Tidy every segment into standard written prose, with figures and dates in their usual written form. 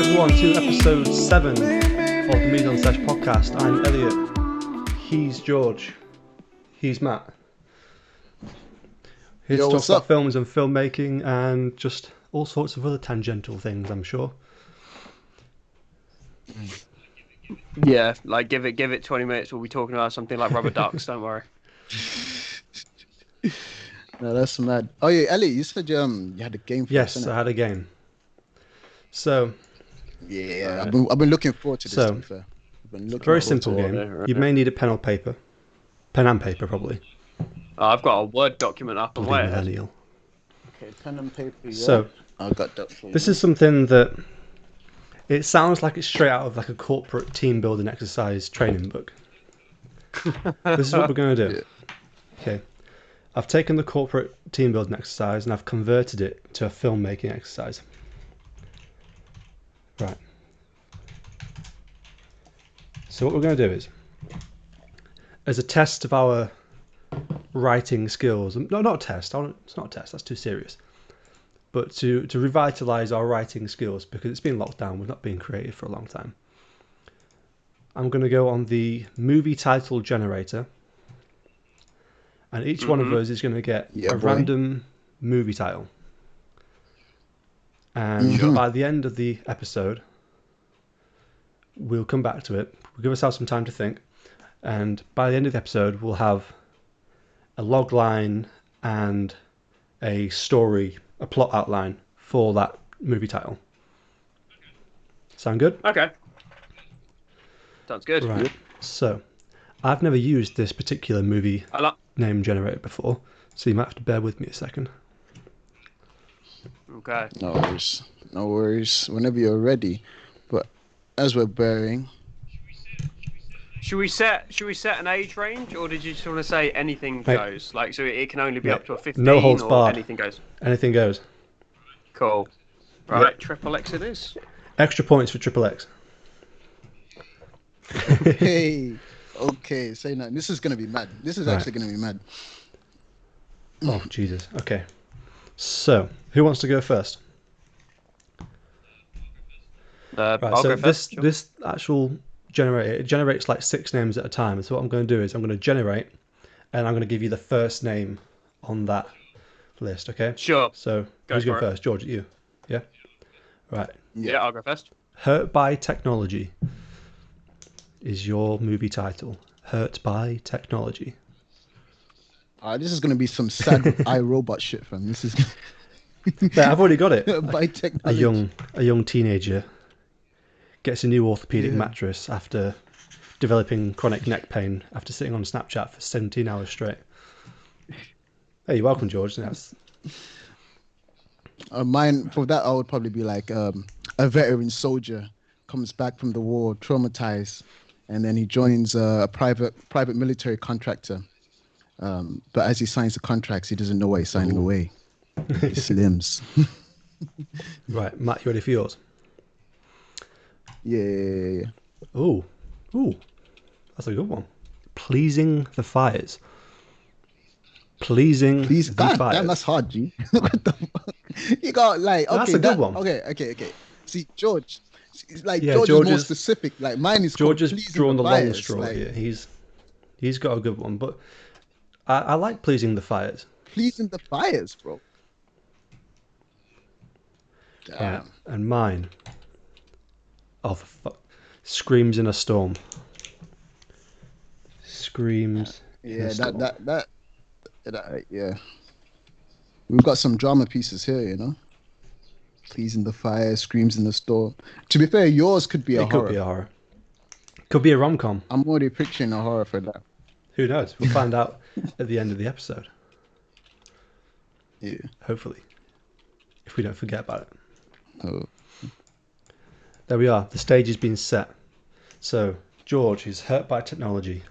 everyone to episode 7 of the Mise-En-Sesh podcast. I'm Elliot. He's George. He's Matt. Here to talk about films and filmmaking and just all sorts of other tangential things, I'm sure. Yeah, like give it 20 minutes. We'll be talking about something like rubber ducks. Don't worry. No, that's mad. Oh yeah, Elliot, you said you had a game for us, Yes, I had a game. So yeah, I've been looking forward to this. So, to be fair. I've been looking very forward simple to it. game. Right. You may need a pen or paper. Pen and paper, probably. I've got a Word document up and Bloody way ahead. millennial. Okay, pen and paper. Yeah. So, I got that. For this you. is something that it sounds like it's straight out of like a corporate team building exercise training book. This is what we're going to do. Yeah. Okay. I've taken the corporate team building exercise and I've converted it to a filmmaking exercise. Right. So what we're going to do is, as a test of our writing skills, no, not a test, it's not a test, that's too serious, but to revitalise our writing skills, because it's been locked down, we've not been creative for a long time. I'm going to go on the movie title generator, and each one of us is going to get a random movie title. And by the end of the episode, we'll come back to it. We'll give ourselves some time to think. And by the end of the episode, we'll have a log line and a story, a plot outline for that movie title. Sound good? Okay. Sounds good. Right. So, I've never used this particular movie name generator before, so you might have to bear with me a second. Okay. No worries. No worries. Whenever you're ready. But as we're bearing. Should we set an age range, or did you just want to say anything goes? Like, so it can only be up to a 15, no holds or barred. anything goes? Anything goes. Cool. Right, Triple X it is. Extra points for Triple X. Hey. Okay, say nothing. This is going to be mad. This is actually going to be mad. Oh, Jesus. Okay. So, who wants to go first? Right, I'll so go first. this actual generator, it generates like 6 names at a time. So what I'm going to do is I'm going to generate, and I'm going to give you the first name on that list, okay? Sure. So, who's going first? George, you? Yeah? Right. Yeah, I'll go first. Hurt by Technology is your movie title. Hurt by Technology. This is going to be some sad iRobot shit, fam. This is... Yeah, I've already got it. By technology. A young teenager gets a new orthopedic mattress after developing chronic neck pain after sitting on Snapchat for 17 hours straight. Hey, you're welcome, George. Mine, for that, I would probably be like a veteran soldier comes back from the war, traumatized, and then he joins a private military contractor. But as he signs the contracts, he doesn't know what he's signing away. He slims. Right, Matt, you ready for yours? Yeah. Ooh, that's a good one. Pleasing the Fires. Pleasing the God, Fires. damn, that's hard, G. What the fuck? You got like, okay, that's a good one. Okay. See, George, like Yeah, George is more specific. Like mine is George has drawn the long Fires, straw like, here. He's got a good one, but I like Pleasing the Fires. Pleasing the Fires, bro. Damn. Right, and mine. Oh, for fuck. Screams in a Storm. Screams. Yeah, in a Storm. that, yeah. We've got some drama pieces here, you know. Pleasing the Fire, Screams in the Storm. To be fair, yours could be a horror. Could be a horror. Could be a rom-com. I'm already picturing a horror for that. Who knows? We'll find out at the end of the episode. Yeah. Hopefully. If we don't forget about it. Oh. There we are. The stage has been set. So, George is Hurt by Technology.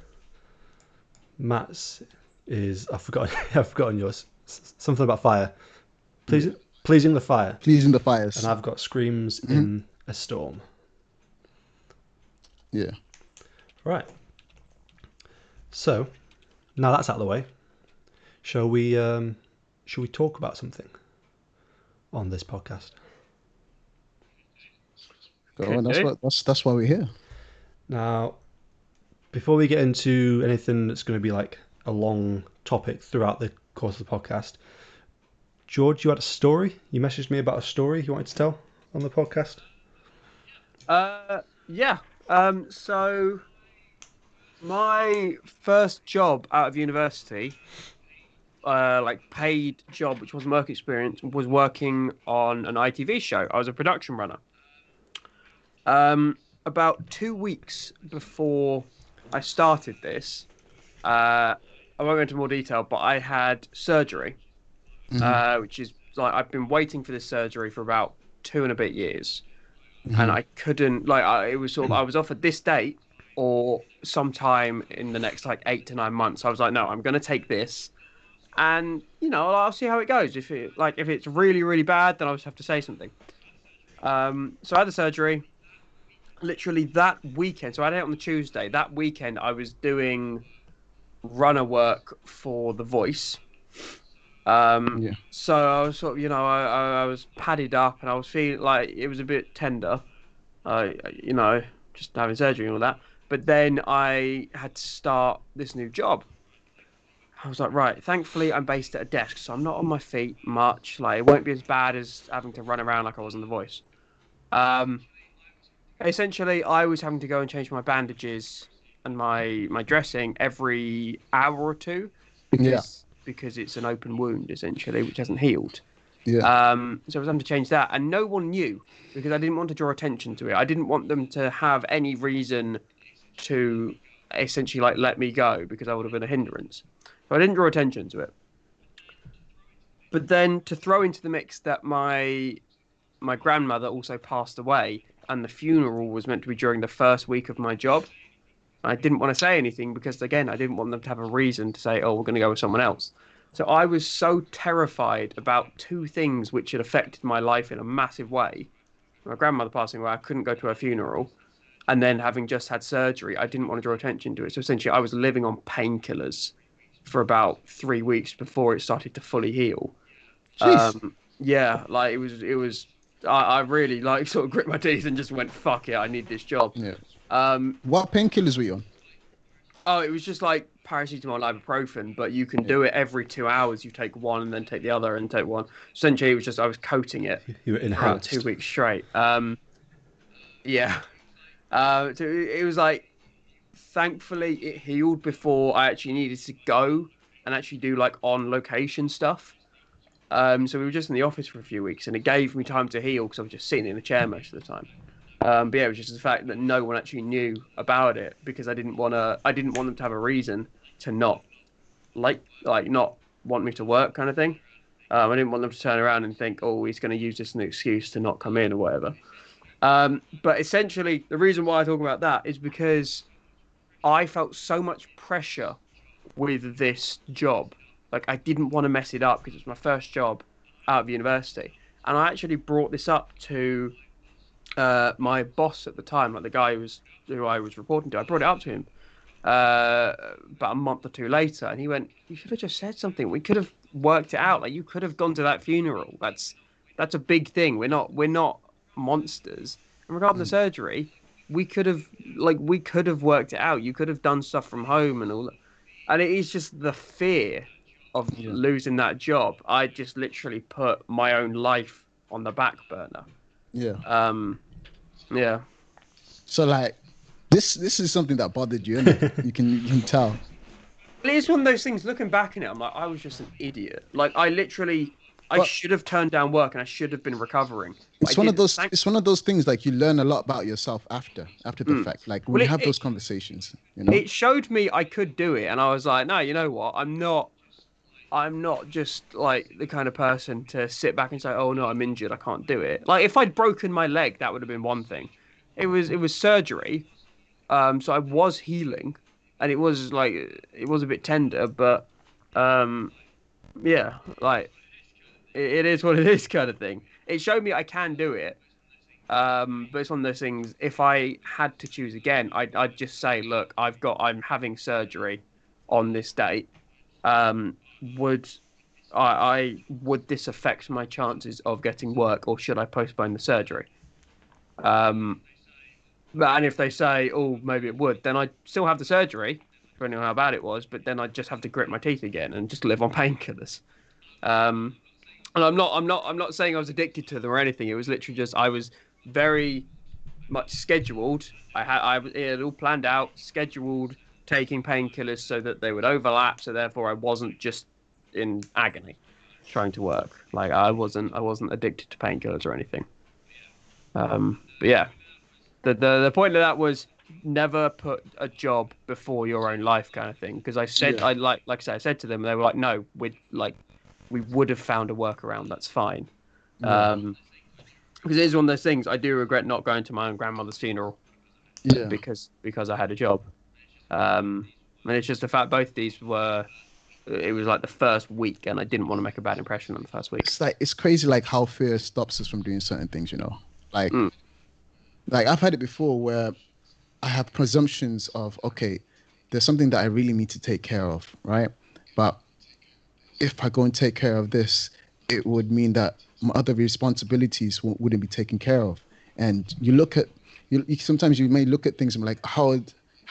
Matt's is... I've forgotten yours. Something about fire. Pleasing the Fire. Pleasing the Fires. And I've got Screams in a Storm. Yeah. Right. So, now that's out of the way, shall we talk about something on this podcast? Go on. Could do. That's why we're here. Now, before we get into anything that's going to be like a long topic throughout the course of the podcast, George, you had a story. You messaged me about a story you wanted to tell on the podcast. Yeah. So my first job out of university, like paid job, which wasn't work experience, was working on an ITV show. I was a production runner. About 2 weeks before I started this, I won't go into more detail, but I had surgery, Hmm. which is like I've been waiting for this surgery for about 2 and a bit years, and Hmm. I couldn't it was sort of I was offered this date or sometime in the next like 8 to 9 months. I was like, no, I'm gonna take this, and I'll see how it goes. If it's really really bad, then I'll just have to say something. So I had the surgery literally that weekend. So I had it on the Tuesday. That weekend, I was doing runner work for The Voice. Yeah. So I was sort of, I was padded up and I was feeling like it was a bit tender, you know, just having surgery and all that. But then I had to start this new job. I was like, right, thankfully I'm based at a desk, so I'm not on my feet much. Like, it won't be as bad as having to run around like I was in The Voice. Um, Essentially, I was having to go and change my bandages and my dressing every hour or two Yeah. because it's an open wound essentially, which hasn't healed. Yeah. So I was having to change that, and no one knew because I didn't want to draw attention to it. I didn't want them to have any reason to essentially like let me go because I would have been a hindrance. So I didn't draw attention to it. But then to throw into the mix that my grandmother also passed away, and the funeral was meant to be during the first week of my job. I didn't want to say anything because, again, I didn't want them to have a reason to say, "Oh, we're going to go with someone else." So I was so terrified about two things which had affected my life in a massive way. My grandmother passing away, I couldn't go to her funeral, and then having just had surgery, I didn't want to draw attention to it. So essentially, I was living on painkillers for about 3 weeks before it started to fully heal. Jeez. Yeah, like it was. I really like sort of grit my teeth and just went, "Fuck it, I need this job." Yeah. Um, What painkillers were you on? oh, it was just like paracetamol, ibuprofen, but you can Yeah. do it every 2 hours. You take one and then take the other and take one. Essentially, it was just I was coating it You were for about two enhanced. weeks straight. Yeah. So it was like, thankfully, it healed before I actually needed to go and actually do like on location stuff. So we were just in the office for a few weeks, and it gave me time to heal because I was just sitting in a chair most of the time. But yeah, it was just the fact that no one actually knew about it because I didn't want them to have a reason to not not want me to work kind of thing. I didn't want them to turn around and think, oh, he's going to use this as an excuse to not come in or whatever. But essentially, the reason why I talk about that is because I felt so much pressure with this job. Like I didn't want to mess it up because it was my first job out of university, and I actually brought this up to my boss at the time, like the guy who I was reporting to. I brought it up to him about a month or two later, and he went, "You should have just said something. We could have worked it out. Like you could have gone to that funeral. That's a big thing. We're not monsters. And regarding the Mm. surgery, we could have worked it out. You could have done stuff from home and all that. And it is just the fear of Yeah. losing that job. I just literally put my own life on the back burner. Yeah. Um, yeah. So like, this is something that bothered you, innit? You can tell. Well, it's one of those things. Looking back in it, I'm like, I was just an idiot. Like, I But should have turned down work and I should have been recovering, but I it's one of didn't. those it's one of those things like you learn a lot about yourself after the Mm. fact. Like when Well, you it, have it those conversations, you know? it showed me I could do it, and I was like, no, you know what? I'm not just like the kind of person to sit back and say, "Oh no, I'm injured, I can't do it." Like if I'd broken my leg, that would have been one thing. It was surgery, so I was healing, and it was a bit tender, but um, yeah, like it is what it is, kind of thing. It showed me I can do it, but it's one of those things. If I had to choose again, I'd just say, "Look, I'm having surgery on this date. Um, would would this affect my chances of getting work, or should I postpone the surgery?" And if they say, oh, maybe it would, then I'd still have the surgery, depending on how bad it was. But then I'd just have to grit my teeth again and just live on painkillers. Um, and I'm not saying I was addicted to them or anything. It was literally just I was very much scheduled. It had all planned out, scheduled, taking painkillers so that they would overlap. So therefore, I wasn't just in agony trying to work. Like I wasn't addicted to painkillers or anything. But yeah, the point of that was never put a job before your own life, kind of thing. Because I said Yeah. like I said, I said to them, they were like, no, we would have found a workaround. That's fine. Yeah. Because it is one of those things. I do regret not going to my own grandmother's funeral Yeah. because I had a job. And it's just the fact both these were. It was like the first week, and I didn't want to make a bad impression on the first week. It's like it's crazy, like how fear stops us from doing certain things. You know, like Mm. like I've had it before where I have presumptions of, okay, there's something that I really need to take care of, right? But if I go and take care of this, it would mean that my other responsibilities wouldn't be taken care of. And you look at sometimes you may look at things and be like, how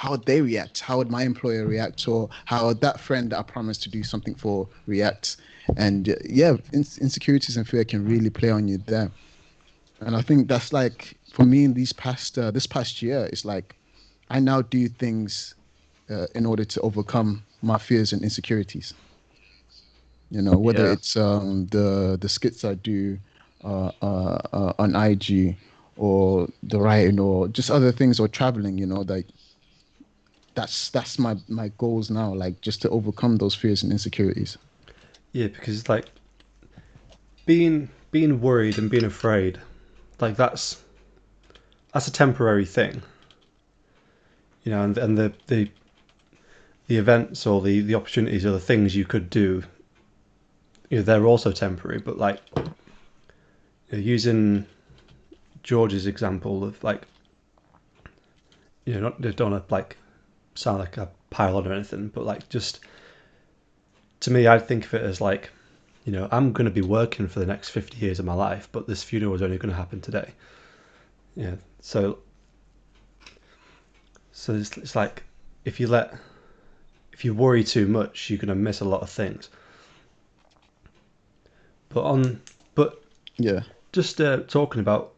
would they react? How would my employer react? Or how would that friend that I promised to do something for react? And yeah, insecurities and fear can really play on you there. And I think that's like for me in this past year, it's like I now do things in order to overcome my fears and insecurities. You know, whether Yeah. it's the skits I do on IG, or the writing, or just other things, or traveling. You know, like that's my goals now, like just to overcome those fears and insecurities. Yeah, because like being worried and being afraid, like that's a temporary thing, you know, and the events or the opportunities or the things you could do, you know, they're also temporary. But like, you know, using George's example of like, you know, not don't want to like sound like a pile on or anything, but like just to me, I think of it as like, you know, I'm going to be working for the next 50 years of my life, but this funeral is only going to happen today. Yeah. So it's like if if you worry too much, you're going to miss a lot of things. But but Yeah, just talking about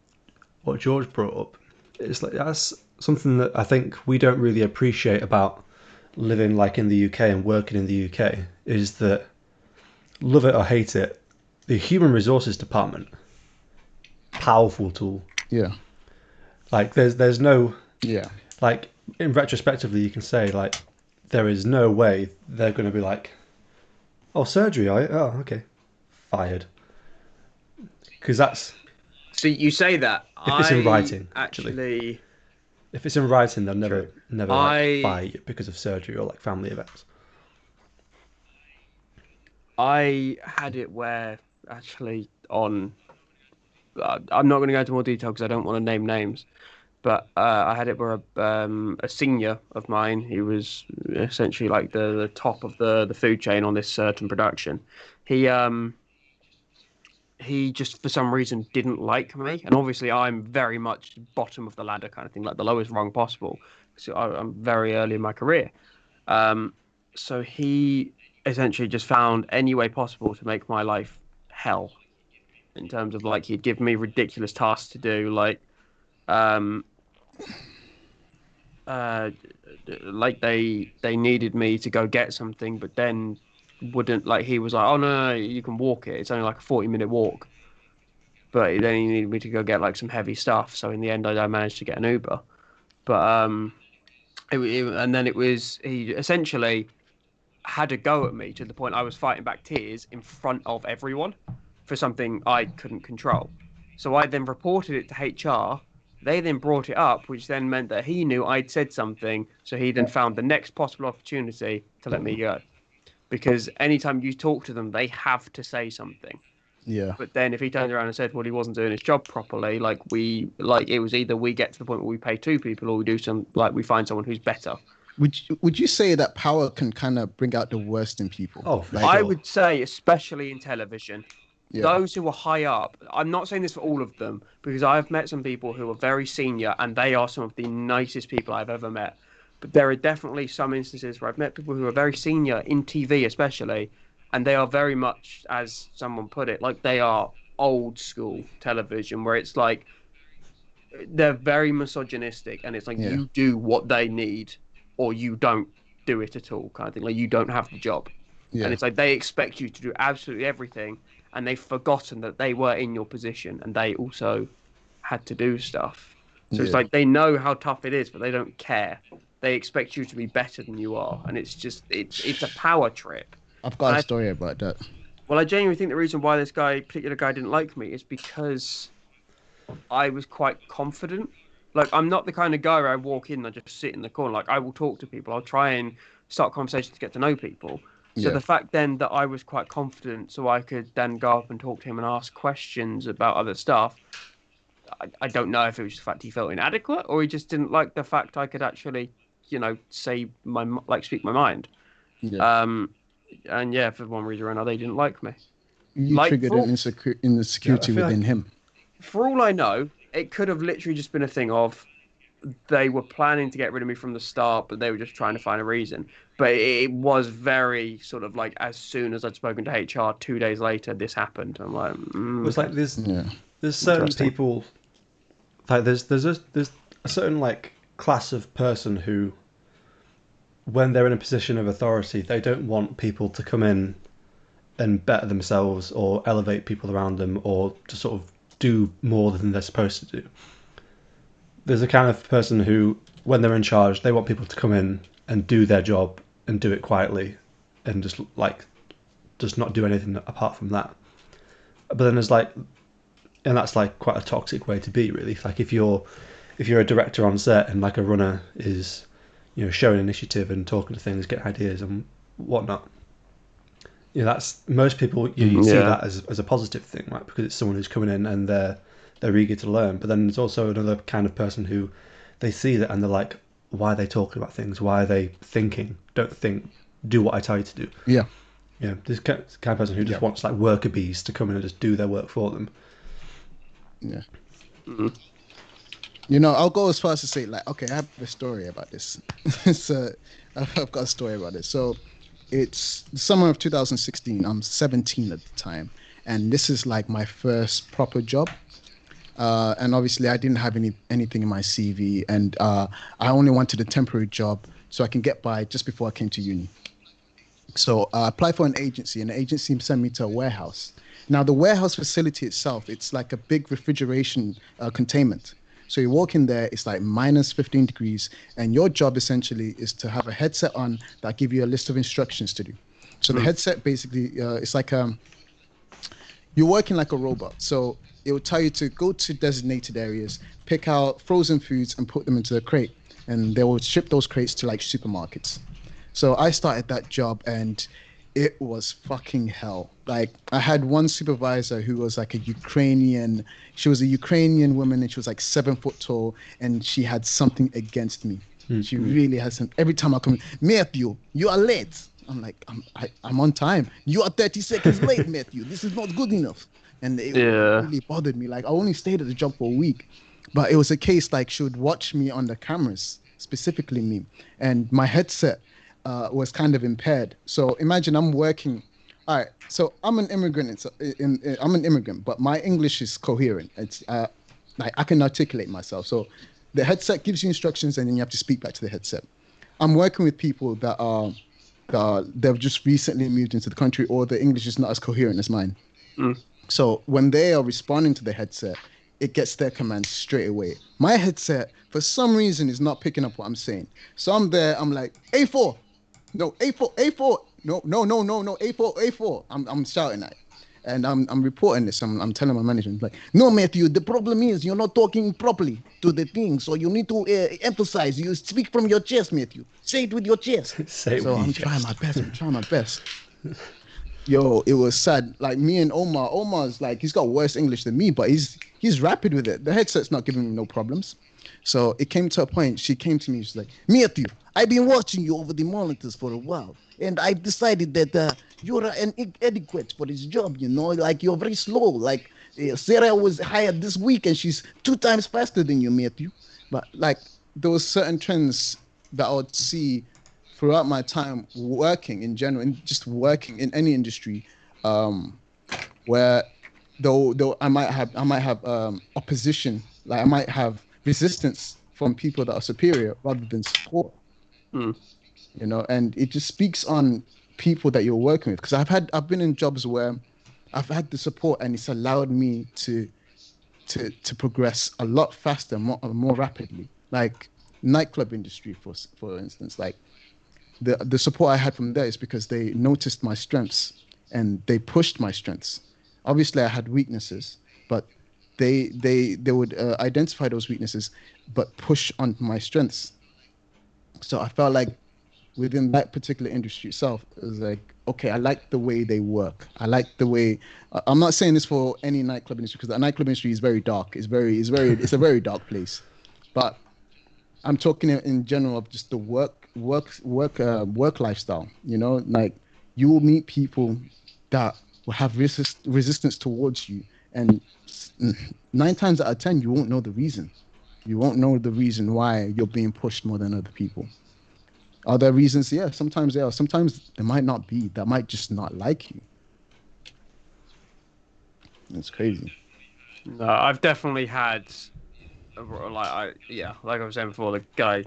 what George brought up, it's like that's something that I think we don't really appreciate about living like in the UK and working in the UK is that, love it or hate it, the human resources department, powerful tool. yeah, Like there's no, yeah, like, in retrospectively you can say like there is no way they're going to be like, oh, surgery, oh, okay, fired, because that's So you say that if it's in I writing. Actually, actually if it's in writing, they'll true. never like I fire you because of surgery or like family events. I had it where actually on. I'm not going to go into more detail because I don't want to name names. But I had it where a senior of mine, he was essentially like the top of the food chain on this certain production. He he just for some reason didn't like me, and obviously I'm very much bottom of the ladder kind of thing, like the lowest rung possible. So I'm very early in my career. Um, so he essentially just found any way possible to make my life hell in terms of like he'd give me ridiculous tasks to do, um, uh, like they needed me to go get something, but then wouldn't like he was like, oh no, no, you can walk it. It's only like a 40-minute walk. But then he needed me to go get like some heavy stuff. So in the end, I managed to get an Uber. But and then it was he essentially had a go at me to the point I was fighting back tears in front of everyone for something I couldn't control. So I then reported it to HR. They then brought it up, which then meant that he knew I'd said something. So he then found the next possible opportunity to let me go. Because anytime you talk to them, they have to say something. yeah. But then if he turned around and said, well, he wasn't doing his job properly, like it was either we get to the point where we pay two people or we do some, like we find someone who's better. Would you say that power can kind of bring out the worst in people? Oh, for Like, I sure. would say, especially in television, those who are high up, I'm not saying this for all of them, because I've met some people who are very senior and they are some of the nicest people I've ever met. But there are definitely some instances where I've met people who are very senior in TV, especially, and they are very much, as someone put it, like they are old school television, where it's like they're very misogynistic and it's like Yeah. you do what they need or you don't do it at all, kind of thing. Like you don't have the job. And Yeah. it's like they expect you to do absolutely everything, and they've forgotten that they were in your position and they also had to do stuff. So it's Yeah. like they know how tough it is, but they don't care. They expect you to be better than you are, and it's just it's a power trip. I've And got a story about that. well, I genuinely think the reason why this particular guy didn't like me is because I was quite confident. Like I'm not the kind of guy where I walk in and I just sit in the corner. Like I will talk to people. I'll try and start conversations to get to know people. So Yeah. the fact then that I was quite confident, so I could then go up and talk to him and ask questions about other stuff. I don't know if it was just the fact he felt inadequate or he just didn't like the fact I could actually, say speak my mind. Yeah. Um, and yeah, for one reason or another, they didn't like me. You Like triggered an insecurity feel within like- him. for all I know, it could have literally just been a thing of they were planning to get rid of me from the start, but they were just trying to find a reason. But it was very sort of like as soon as I'd spoken to HR, 2 days later, this happened. I'm like, It's like Yeah. there's certain Interesting. people, like there's a certain like class of person who, when they're in a position of authority, they don't want people to come in and better themselves or elevate people around them or to sort of do more than they're supposed to do. There's a kind of person who, when they're in charge, they want people to come in and do their job and do it quietly and just not do anything apart from that. But then there's and that's like quite a toxic way to be, really. Like if you're a director on set and like a runner is, showing initiative and talking to things, getting ideas and whatnot. That's most people you see Yeah. that as a positive thing, right? Because it's someone who's coming in and they're eager to learn. But then there's also another kind of person who they see that and they're like, why are they talking about things? Why are they thinking? Don't think. Do what I tell you to do. Yeah. This kind of person who just Yeah. wants like worker bees to come in and just do their work for them. Yeah. Mhm. I'll go as far as to say, like, okay, I have a story about this. So I've got a story about it. So it's the summer of 2016. I'm 17 at the time, and this is like my first proper job. And obviously, I didn't have anything in my CV, and I only wanted a temporary job so I can get by just before I came to uni. So I applied for an agency, and the agency sent me to a warehouse. Now, the warehouse facility itself, it's like a big refrigeration containment. So you walk in there, it's like minus 15 degrees, and your job essentially is to have a headset on that give you a list of instructions to do. So the headset basically, it's like you're working like a robot. So it will tell you to go to designated areas, pick out frozen foods, and put them into a crate, and they will ship those crates to like supermarkets. So I started that job and it was fucking hell. Like I had one supervisor who was like she was a Ukrainian woman and she was like 7 foot tall and she had something against me. She really has some, every time I come in, Matthew, you are late. I'm like, I'm on time. You are 30 seconds late, Matthew. This is not good enough. And it really bothered me. Like I only stayed at the job for a week, but it was a case like she would watch me on the cameras, specifically me, and my headset was kind of impaired. So imagine I'm working. All right, so I'm an immigrant. I'm an immigrant, but my English is coherent. It's like I can articulate myself. So the headset gives you instructions, and then you have to speak back to the headset. I'm working with people that they've just recently moved into the country, or the English is not as coherent as mine. So when they are responding to the headset, it gets their commands straight away. My headset, for some reason, is not picking up what I'm saying. So I'm there. I'm like, A4. No, A4, A4. No, A4, A4. I'm shouting at it. And I'm reporting this. I'm telling my manager, I'm like, no, Matthew, the problem is you're not talking properly to the thing. So you need to emphasize. You speak from your chest, Matthew. Say it with your chest. Say it So with your I'm trying chest. my best. I'm trying my best. Yo, it was sad. Like me and Omar's like, he's got worse English than me, but he's rapid with it. The headset's not giving him no problems. So it came to a point. She came to me. She's like, Matthew, I've been watching you over the monitors for a while, and I've decided that you're inadequate for this job. You know, like you're very slow. Like Sarah was hired this week, and she's 2 times faster than you, Matthew. But like there was certain trends that I would see throughout my time working in general, and just working in any industry, um, where though I might have opposition, like I might have resistance from people that are superior rather than support, Hmm. and it just speaks on people that you're working with. Because I've been in jobs where I've had the support and it's allowed me to progress a lot faster, more rapidly. Like nightclub industry, for instance, like the support I had from there is because they noticed my strengths and they pushed my strengths. Obviously, I had weaknesses, but they would identify those weaknesses, but push on my strengths. So I felt like within that particular industry itself, it was like, okay, I like the way they work. I like the way. I'm not saying this for any nightclub industry because the nightclub industry is very dark. It's a very dark place. But I'm talking in general of just the work lifestyle. Like you will meet people that will have resistance towards you, and 9 times out of 10, you won't know the reason. You won't know the reason why you're being pushed more than other people. Are there reasons? Yeah, sometimes there are. Sometimes there might not be. That might just not like you. It's crazy. No, I've definitely had like I was saying before, the guy,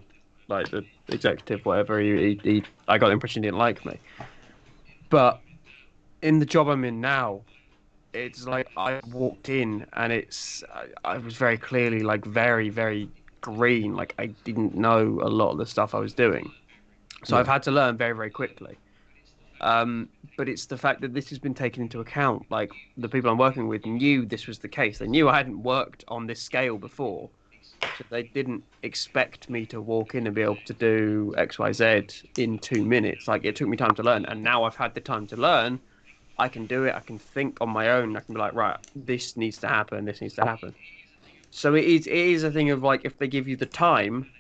like the executive, whatever, I got the impression he didn't like me. But in the job I'm in now, it's like I walked in and I was very clearly like very, very green. Like I didn't know a lot of the stuff I was doing. So I've Yeah. had to learn very, very quickly. Um, but it's the fact that this has been taken into account. Like the people I'm working with knew this was the case. They knew I hadn't worked on this scale before. So they didn't expect me to walk in and be able to do XYZ in 2 minutes. Like it took me time to learn. And now I've had the time to learn. I can do it. I can think on my own. I can be like, right, this needs to happen. This needs to happen. So it is a thing of like if they give you the time,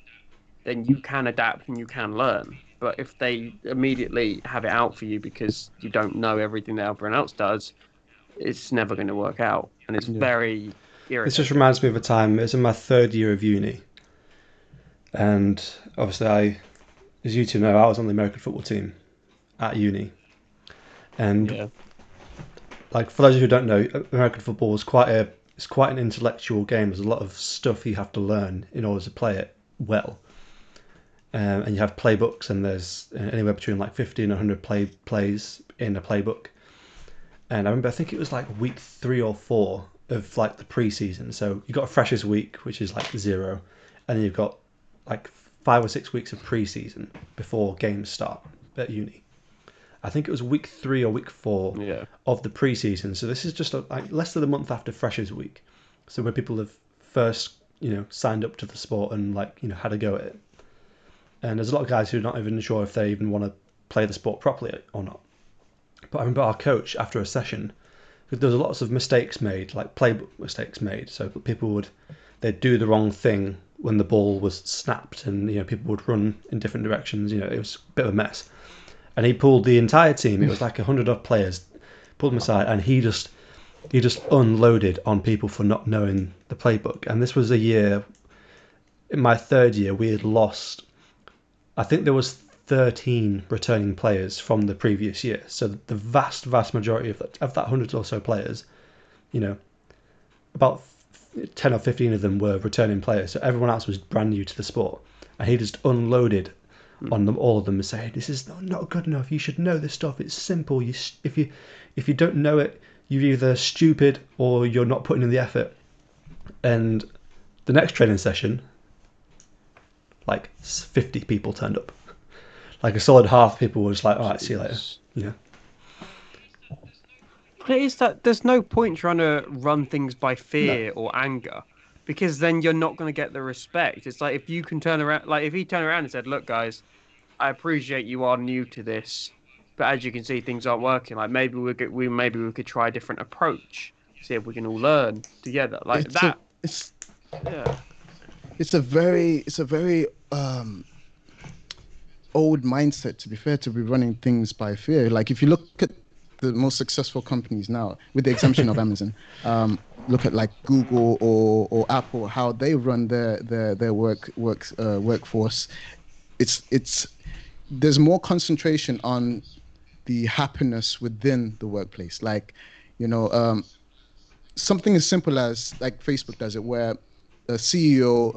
then you can adapt and you can learn. But if they immediately have it out for you because you don't know everything that everyone else does, it's never going to work out, and it's Yeah. very This just irritating. reminds me of a time. It was in my third year of uni, and obviously, as you two know, I was on the American football team at uni, and Yeah, like for those of you who don't know, American football is quite an intellectual game. There's a lot of stuff you have to learn in order to play it well, and you have playbooks, and there's anywhere between like 50 and 100 plays in a playbook. And I remember, I think it was like week 3 or 4 of like the preseason. So you got a freshers week, which is like zero, and then you've got like 5 or 6 weeks of preseason before games start at uni. I think it was week 3 or week 4 yeah. of the preseason. So this is just like less than a month after freshers week. So where people have first, signed up to the sport and like, had a go at it. And there's a lot of guys who are not even sure if they even want to play the sport properly or not. But I remember our coach after a session, because there was lots of mistakes made, like playbook mistakes made. So they'd do the wrong thing when the ball was snapped, and people would run in different directions. It was a bit of a mess. And he pulled the entire team. It was like 100 odd players, pulled them aside, and he just unloaded on people for not knowing the playbook. And this was a year, in my third year, we had lost. I think there was 13 returning players from the previous year. So the vast, vast majority of that 100 or so players, you know, about 10 or 15 of them were returning players. So everyone else was brand new to the sport. And he just unloaded Hmm. on them, all of them, and saying, "This is not good enough. You should know this stuff. It's simple. If you don't know it, you're either stupid or you're not putting in the effort." And the next training session, like 50 people turned up. Like a solid half people were just like, "All right, see you later." Jesus. You know. But it is that there's no point trying to run things by No. fear or anger, because then you're not going to get the respect. It's like if you can turn around, like if he turned around and said, "Look, guys, I appreciate you are new to this, but as you can see, things aren't working. Like maybe we could try a different approach, see if we can all learn together." Like It's a that. it's Yeah. it's a very old mindset, to be fair, to be running things by fear. Like if you look at the most successful companies now, with the exemption of Amazon, look at like Google or Apple, how they run their workforce. It's there's more concentration on the happiness within the workplace. Like, you know, something as simple as like Facebook does it, where a CEO,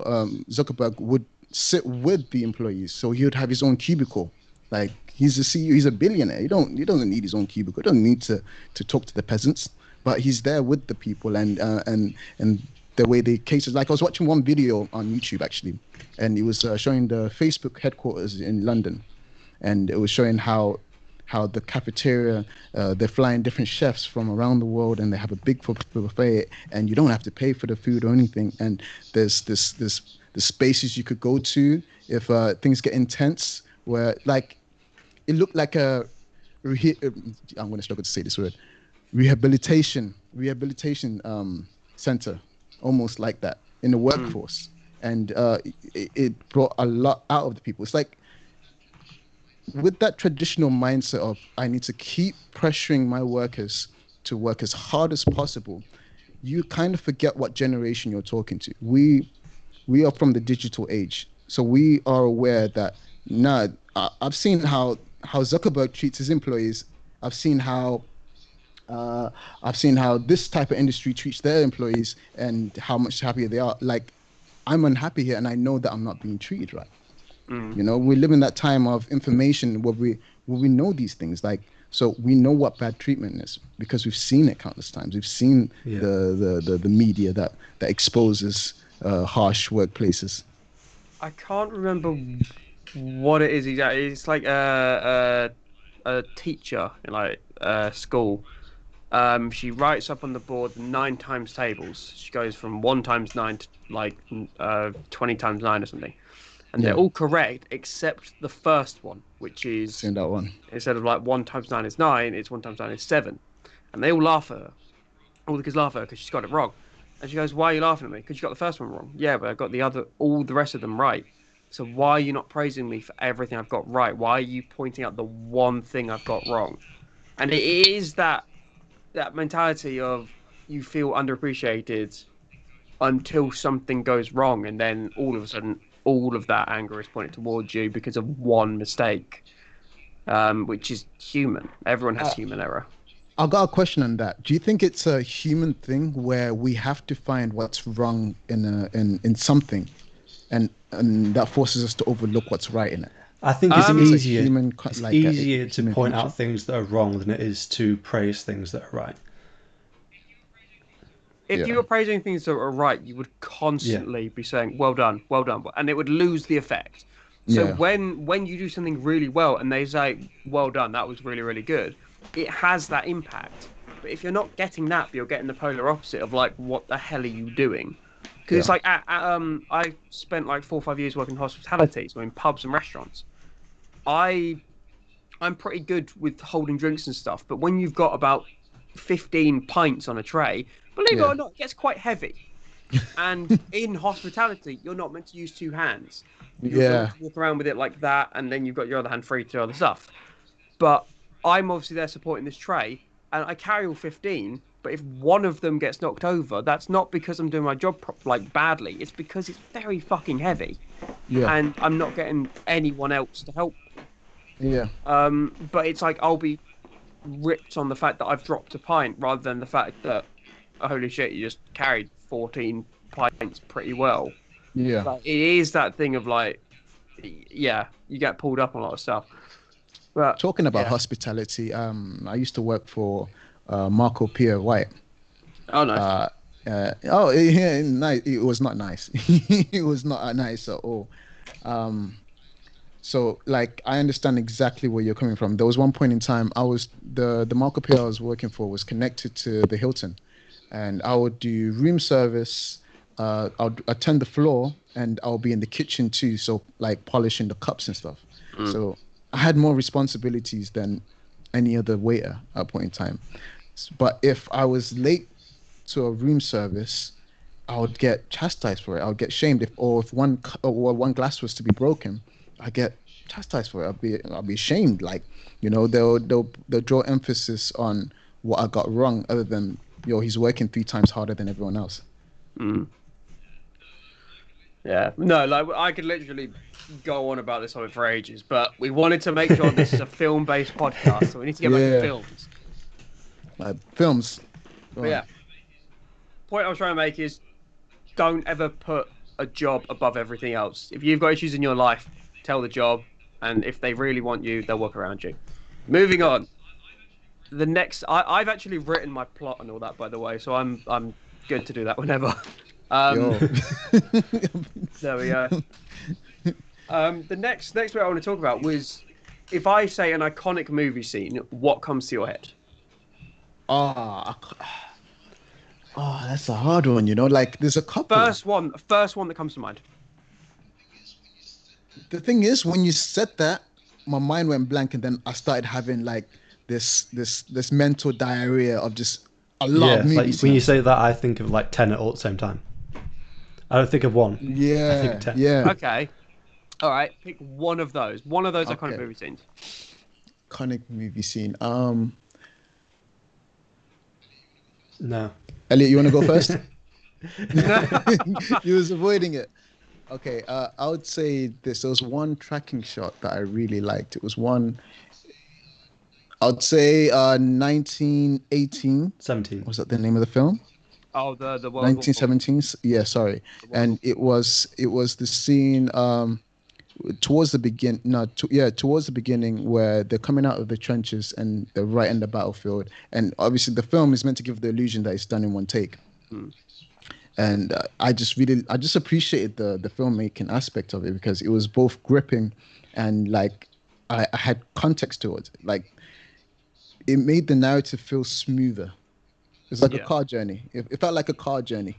Zuckerberg, would sit with the employees, so he would have his own cubicle. Like he's a CEO, he's a billionaire. He doesn't need his own cubicle. He doesn't need to talk to the peasants, but he's there with the people and the way they cater. Like I was watching one video on YouTube actually, and it was showing the Facebook headquarters in London, and it was showing how the cafeteria, they're flying different chefs from around the world, and they have a big buffet, and you don't have to pay for the food or anything. And there's this the spaces you could go to if things get intense, where like it looked like I'm going to struggle to say this word, rehabilitation center, almost like that in the workforce. And it brought a lot out of the people. It's like with that traditional mindset of I need to keep pressuring my workers to work as hard as possible, you kind of forget what generation you're talking to. We are from the digital age, so we are aware that nah, I've seen how Zuckerberg treats his employees. I've seen how I've seen how this type of industry treats their employees and how much happier they are. Like I'm unhappy here, and I know that I'm not being treated right. You know, we live in that time of information where we know these things. Like, so we know what bad treatment is because we've seen it countless times. We've seen the media that exposes harsh workplaces. I can't remember what it is exactly. It's like a teacher in like school. She writes up on the board 9 times tables. She goes from 1 times 9 to like 20 times 9 or something. And they're Yeah, all correct except the first one, which is seen that one. instead of like 1 times 9 is 9, it's 1 times 9 is 7. And they all laugh at her. All the kids laugh at her because she's got it wrong. And she goes, "Why are you laughing at me? Because you got the first one wrong." "Yeah, but I got all the rest of them right. So why are you not praising me for everything I've got right? Why are you pointing out the one thing I've got wrong?" And it is that mentality of you feel underappreciated until something goes wrong, and then all of a sudden, all of that anger is pointed towards you because of one mistake, which is human. Everyone has Uh, human error. I've got a question on that. Do you think it's a human thing where we have to find what's wrong in something, and that forces us to overlook what's right in it? I think Do you it's think it's a easier. human It's like a easier to human point feature? out things that are wrong than it is to praise things that are right. If you Yeah, were praising things that were right, you would Yeah, constantly be saying, well done," and it would lose the effect. So yeah, when you do something really well and they say, "Well done, that was really, really good," it has that impact. But if you're not getting that, but you're getting the polar opposite of like, "What the hell are you doing?" Because yeah, it's like I spent like 4 or 5 years working in hospitality, so in pubs and restaurants. I I'm pretty good with holding drinks and stuff, but when you've got about 15 pints on a tray, believe it yeah, or not, it gets quite heavy. And in hospitality, you're not meant to use 2 hands. You're meant yeah, to walk around with it like that, and then you've got your other hand free to do other stuff. But I'm obviously there supporting this tray, and I carry all 15. But if one of them gets knocked over, that's not because I'm doing my job like badly. It's because it's very fucking heavy, yeah, and I'm not getting anyone else to help me. yeah. But it's like I'll be ripped on the fact that I've dropped a pint rather than the fact that, oh, holy shit, you just carried 14 pints pretty well. Yeah. Like it is that thing of like, yeah, you get pulled up on a lot of stuff. But Talking about yeah, hospitality, I used to work for Marco Pierre White. oh no, Uh, yeah, nice. It was not nice. It was not nice at all. Um, so like I understand exactly where you're coming from. There was one point in time I was the Marco Pierre I was working for was connected to the Hilton, and I would do room service. I'll attend the floor, and I'll be in the kitchen too. So like polishing the cups and stuff. mm, So I had more responsibilities than any other waiter at a point in time. But if I was late to a room service, I would get chastised for it. I would get shamed if one glass was to be broken, I get chastised for it. I'll be shamed. Like, they'll draw emphasis on what I got wrong, other than he's working 3 times harder than everyone else. Mm. Yeah, no, like I could literally go on about this topic for ages, but we wanted to make sure this is a film-based podcast, so we need to get back to Yeah. films. Films. Go But on. yeah, point I was trying to make is don't ever put a job above everything else. If you've got issues in your life, tell the job, and if they really want you, they'll work around you. Moving on. The next, I've actually written my plot and all that, by the way, so I'm good to do that whenever. Yo. There we go. The next bit I want to talk about was, if I say an iconic movie scene, what comes to your head? Oh, that's a hard one. Like there's a couple. First one that comes to mind. The thing is, when you said that, my mind went blank, and then I started having like this mental diarrhea of just a lot of it's like movies. when you say that, I think of like 10 all at the same time. I don't think of one. I think Yeah, of 10. yeah. Okay. All right. Pick one of those. One of those iconic Okay. movie scenes. Iconic movie scene. No. Elliot, you want to go first? You was avoiding it. Okay, I would say this. There was one tracking shot that I really liked. It was one. I would say 1918. 17. Was that the name of the film? Oh, the World War 1917. Yeah, sorry. And it was the scene towards the towards the beginning, where they're coming out of the trenches and they're right in the battlefield. And obviously the film is meant to give the illusion that it's done in one take. Mm. And I just appreciated the filmmaking aspect of it, because it was both gripping and like I had context to it. Like it made the narrative feel smoother. It's like a car journey. It felt like a car journey.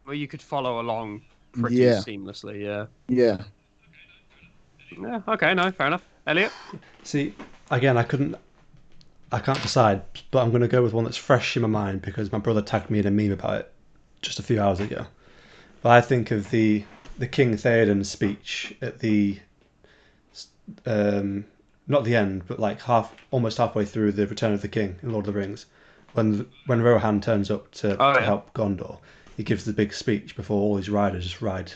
Where you could follow along pretty seamlessly. Yeah. Yeah. Yeah. Okay. No. Fair enough. Elliot. See, again, I can't decide, but I'm going to go with one that's fresh in my mind because my brother tagged me in a meme about it just a few hours ago. But I think of the King Theoden speech at the not the end, but like almost halfway through the Return of the King in Lord of the Rings, when Rohan turns up to help Gondor. He gives the big speech before all his riders ride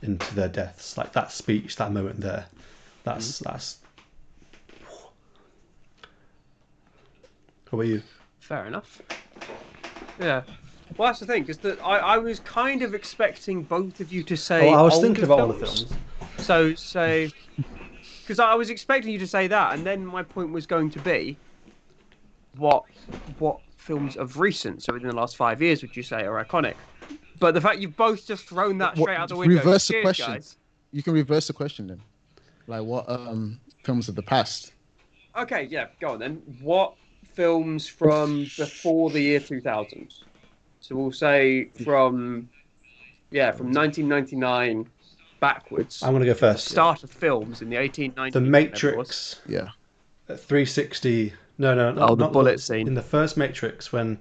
into their deaths. Like that speech, that moment there, that's. How about you? Fair enough. Yeah. Well, that's the thing, is that I was kind of expecting both of you to say. Oh, I was older thinking about all the films. So say, because I was expecting you to say that, and then my point was going to be, what films of recent, so within the last 5 years, would you say are iconic? But the fact you've both just thrown that straight out the window. Reverse the Cheers, question. guys. You can reverse the question then. Like what films of the past? Okay, yeah, go on then. What films from before the year 2000? So we'll say from 1999 backwards. I'm going to go first. The start of films in the 1890s. The Matrix. Yeah. 360. No, Oh, the not bullet scene. In the first Matrix, when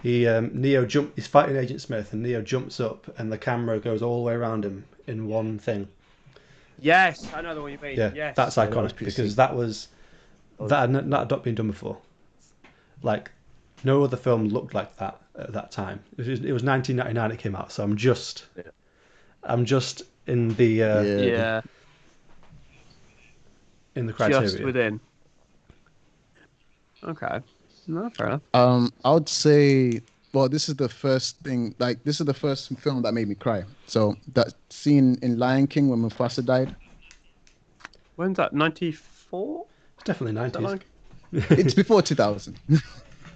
he's fighting Agent Smith, and Neo jumps up, and the camera goes all the way around him in one thing. Yes, I know the one you mean. Yeah, Yes. that's iconic because that had not been done before. Like, no other film looked like that at that time. It was 1999 it came out, so I'm just in the in the criteria. Just within. Okay. No, fair enough. I would say, well, this is the first thing. Like, this is the first film that made me cry. So that scene in Lion King when Mufasa died. When's that? 94? It's definitely 90s. It's before 2000.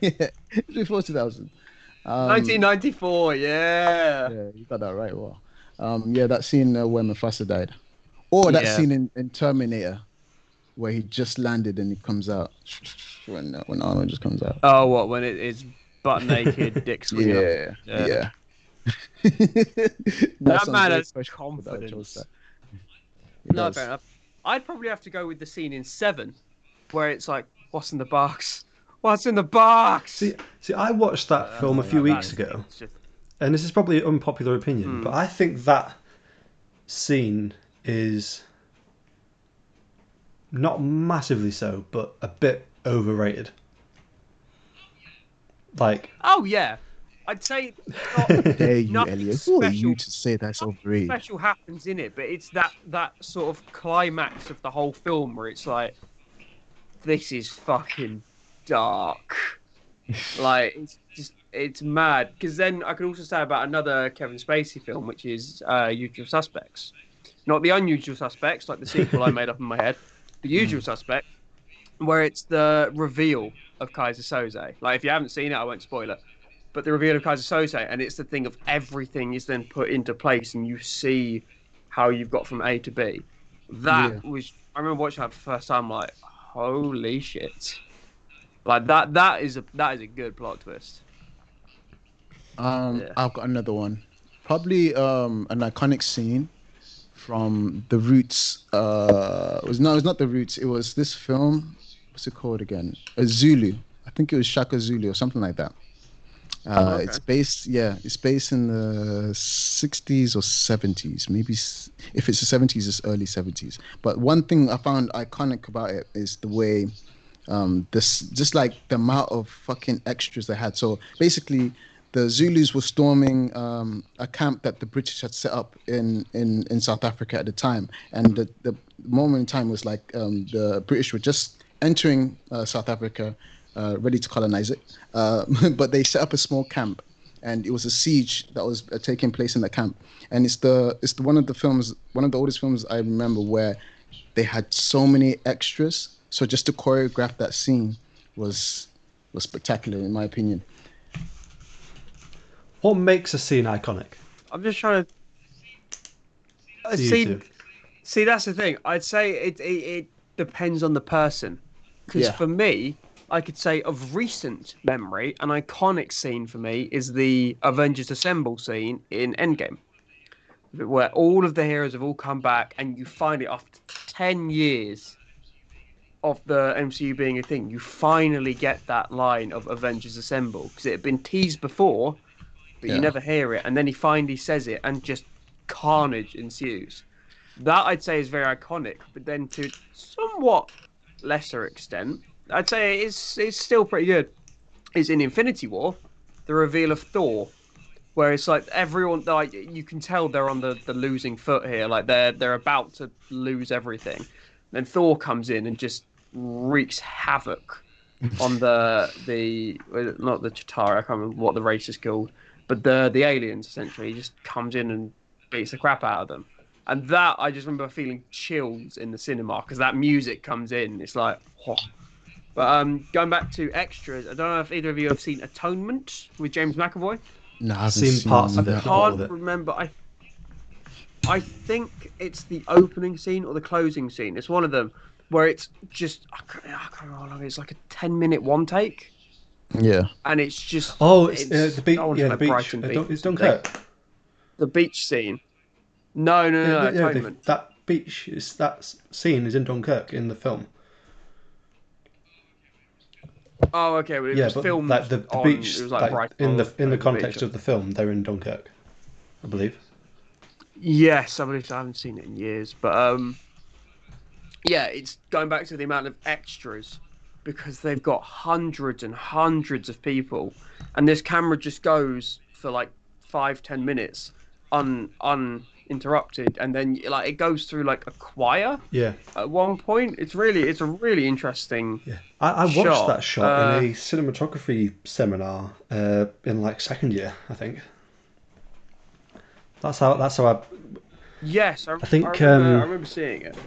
Yeah, it's before 2000. 1994. Yeah. Yeah, you got that right. Wow. Yeah, that scene where Mufasa died, or that scene in Terminator, where he just landed and he comes out when Arnold just comes out. Oh, what, when it's butt naked, dick swinging up? Yeah. That man has confidence. No, fair enough. I'd probably have to go with the scene in Seven, where it's like, what's in the box? What's in the box? See, I watched that film a few weeks ago, and this is probably an unpopular opinion, but I think that scene is not massively so, but a bit overrated. Like, Oh yeah, I'd say not Dare you, nothing Elliot? Who are you special. to say that's Nothing overrated? special happens in it, but it's that sort of climax of the whole film where it's like, this is fucking dark. Like it's mad. Because then I could also say about another Kevin Spacey film, which is Usual Suspects. Not the Unusual Suspects, like the sequel I made up in my head. The Usual Suspects, where it's the reveal of Kaiser Soze. Like if you haven't seen it, I won't spoil it. But the reveal of Kaiser Soze, and it's the thing of everything is then put into place, and you see how you've got from A to B. That Yeah. was I remember watching that for the first time, like, holy shit. Like that is a good plot twist. Yeah. I've got another one. Probably an iconic scene from The Roots. It's not The Roots. It was this film. What's it called again? A Zulu. I think it was Shaka Zulu or something like that. Okay. It's based in the 60s or 70s. Maybe if it's the 70s, it's early 70s. But one thing I found iconic about it is the way this just like the amount of fucking extras they had. So basically, the Zulus were storming a camp that the British had set up in South Africa at the time, and the moment in time was like the British were just entering South Africa, ready to colonize it, but they set up a small camp, and it was a siege that was taking place in the camp. And it's the one of the oldest films I remember where they had so many extras. So just to choreograph that scene was spectacular in my opinion. what makes a scene iconic I'm just trying to to you see. two? See, that's the thing. I'd say it depends on the person. Because Yeah. for me, I could say of recent memory, an iconic scene for me is the Avengers Assemble scene in Endgame, where all of the heroes have all come back, and you find it after 10 years of the MCU being a thing, you finally get that line of Avengers Assemble because it had been teased before, but you Yeah. never hear it, and then he finally says it, and just carnage ensues. That I'd say is very iconic, but then to somewhat lesser extent, I'd say it's still pretty good. Is in Infinity War, the reveal of Thor, where it's like everyone like you can tell they're on the losing foot here, like they're about to lose everything. Then Thor comes in and just wreaks havoc on the not the Chitauri, I can't remember what the race is called, but the aliens essentially. He just comes in and beats the crap out of them. And that I just remember feeling chills in the cinema because that music comes in. It's like, whoa. But going back to extras, I don't know if either of you have seen Atonement with James McAvoy. No, I haven't Seen parts seen of it, that. not all of Can't it. remember. I think it's the opening scene or the closing scene. It's one of them where it's just I can't remember how long. It's like a 10-minute one take, Yeah. and it's just Oh, it's it's the beach. I want to Yeah, say the like beach. Brighton Beach. It's or something. Dunkirk. The beach scene. No, no, Yeah, no, no, yeah. Atonement. That beach is scene is in Dunkirk in the film. Oh, okay. Well, it Yeah, was but filmed like the on. beach, It was like like Brighton in the over the beach. context of the film, they're in Dunkirk, I believe. Yes, I believe so. I haven't seen it in years, but yeah, it's going back to the amount of extras because they've got hundreds and hundreds of people, and this camera just goes for like 5-10 minutes uninterrupted, and then like it goes through like a choir Yeah, at one point. It's a really interesting yeah. I watched shot. that shot in a cinematography seminar in like second year, I think. That's how Yes, I think I remember seeing it.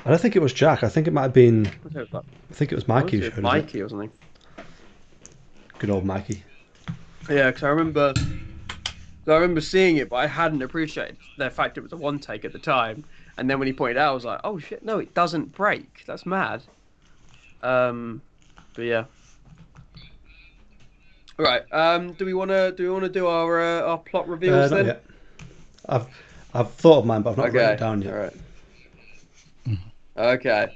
I don't think it was Jack. I think it might have been. What was it? I think it was I Mikey want who to say showed us it. Mikey or something. Good old Mikey. Yeah, because I remember seeing it, but I hadn't appreciated the fact it was a one take at the time. And then when he pointed out, I was like, "Oh shit, no, it doesn't break. That's mad." But yeah. Right. Do we want to do our plot reveals Not then? yet. I've I've thought of mine, but I've not written it Okay. down All yet. right. Okay.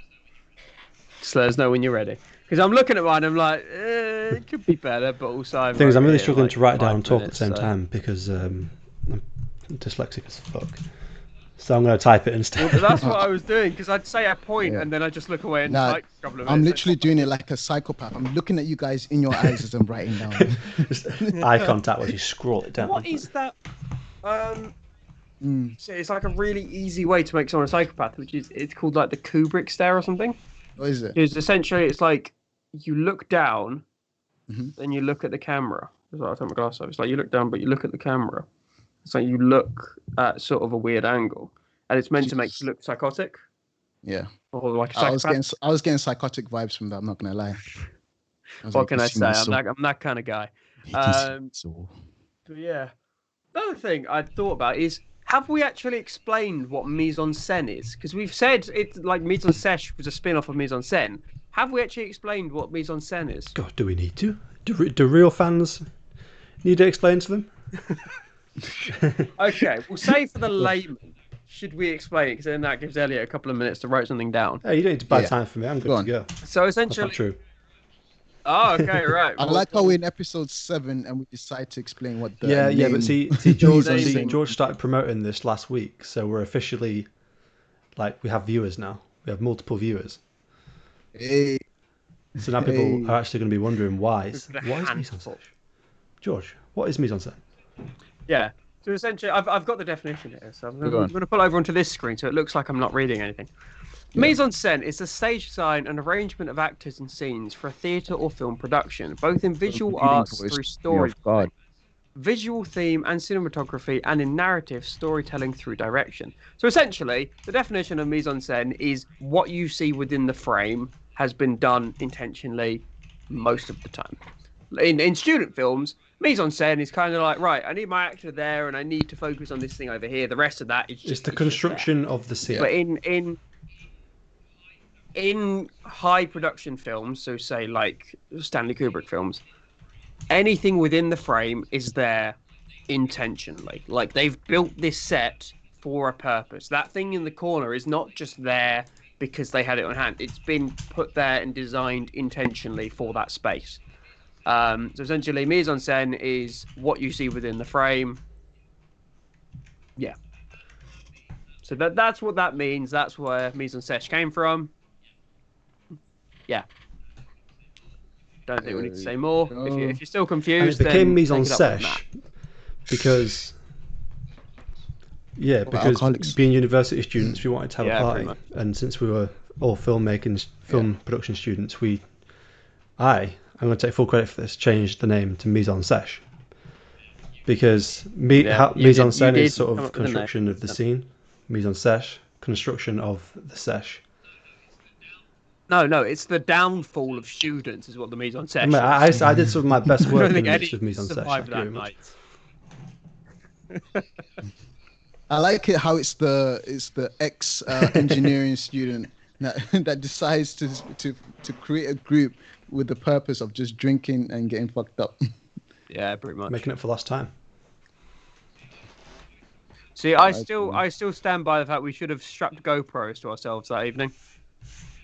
Just let us know when you're ready. Because I'm looking at mine, I'm like, It could be better, but also I Things I'm wrote really it in, struggling like, to write down 5 and talk at the minutes, same so- time because I'm dyslexic as fuck. So I'm going to type it instead. Well, that's what I was doing because I'd say a point Yeah. and then I just look away and Nah, type a couple of I'm minutes. literally doing it like a psychopath. I'm looking at you guys in your eyes as I'm writing down. Just eye contact while you scroll it down. What is that? Mm. So it's like a really easy way to make someone a psychopath, which is it's called like the Kubrick stare or something. What is it? Because essentially it's like you look down, Mhm. then you look at the camera. That's why I take my glass off. It's like you look down, but you look at the camera. It's like you look at sort of a weird angle, and it's meant to make you look psychotic Yeah. or like a I was psychopath. getting psychotic vibes from that. I'm not gonna lie. What can I say? I'm that kind of guy. But yeah. Another thing I thought about is, have we actually explained what mise-en-scène is? Because we've said it's like Mise-En-Sesh was a spin-off of Mise-En-Scène. Have we actually explained what mise-en-scène is? God, do we need to? Do real fans need to explain to them? Okay, we'll say for the layman, should we explain it? Because then that gives Elliot a couple of minutes to write something down. Hey, you don't need to buy Yeah. time for me. I'm Go good to on. go. So That's essentially, not true. oh, okay, right. I like how we're in episode 7 and we decide to explain what the Yeah, name but see, George, mise-en-scène- George started promoting this last week, so we're officially like we have viewers now. We have multiple viewers. Hey, So now people Hey. are actually going to be wondering why. We've got a What is handful. Mise-En-Sesh? George, what is mise-en-scène? Yeah. So essentially, I've got the definition here. So I'm Go going on. to pull over onto this screen so it looks like I'm not reading anything. Yeah. Mise-en-scène is the stage design and arrangement of actors and scenes for a theatre or film production, both in visual Reading arts voice. through story, Oh, God. visual theme and cinematography, and in narrative storytelling through direction. So essentially, the definition of mise-en-scène is what you see within the frame has been done intentionally most of the time. In student films, mise-en-scène is kind of like, right, I need my actor there and I need to focus on this thing over here. The rest of that is just It's the it's just there. construction of the scene. But in high production films, so say like Stanley Kubrick films, anything within the frame is there intentionally. Like they've built this set for a purpose. That thing in the corner is not just there because they had it on hand. It's been put there and designed intentionally for that space. So essentially, mise-en-scène is what you see within the frame. Yeah. So that's what that means. That's where mise-en-sesh came from. Yeah. Don't think we need to say more. If you're still And confused, it became then take it up with mise-en-sesh Matt. because, yeah, because alcoholics. being university students, we wanted to have Yeah, a pretty party, much. and since we were all film production students, I'm going to take full credit for this, changed the name to Mise-En-Sesh because Yeah, you mise-en-scène did is sort come of up with a name. construction of the scene, mise-en-sesh, construction of the sesh. No, it's the downfall of students is what the mise-en-sesh I, mean, is. I did some of my best I work don't in think the Eddie midst of mise-en-sesh. survived Thank you that very much. night. I like it how it's the ex engineering student that decides to create a group with the purpose of just drinking and getting fucked up. Yeah, pretty much. Making it for last time. See, I still stand by the fact we should have strapped GoPros to ourselves that evening.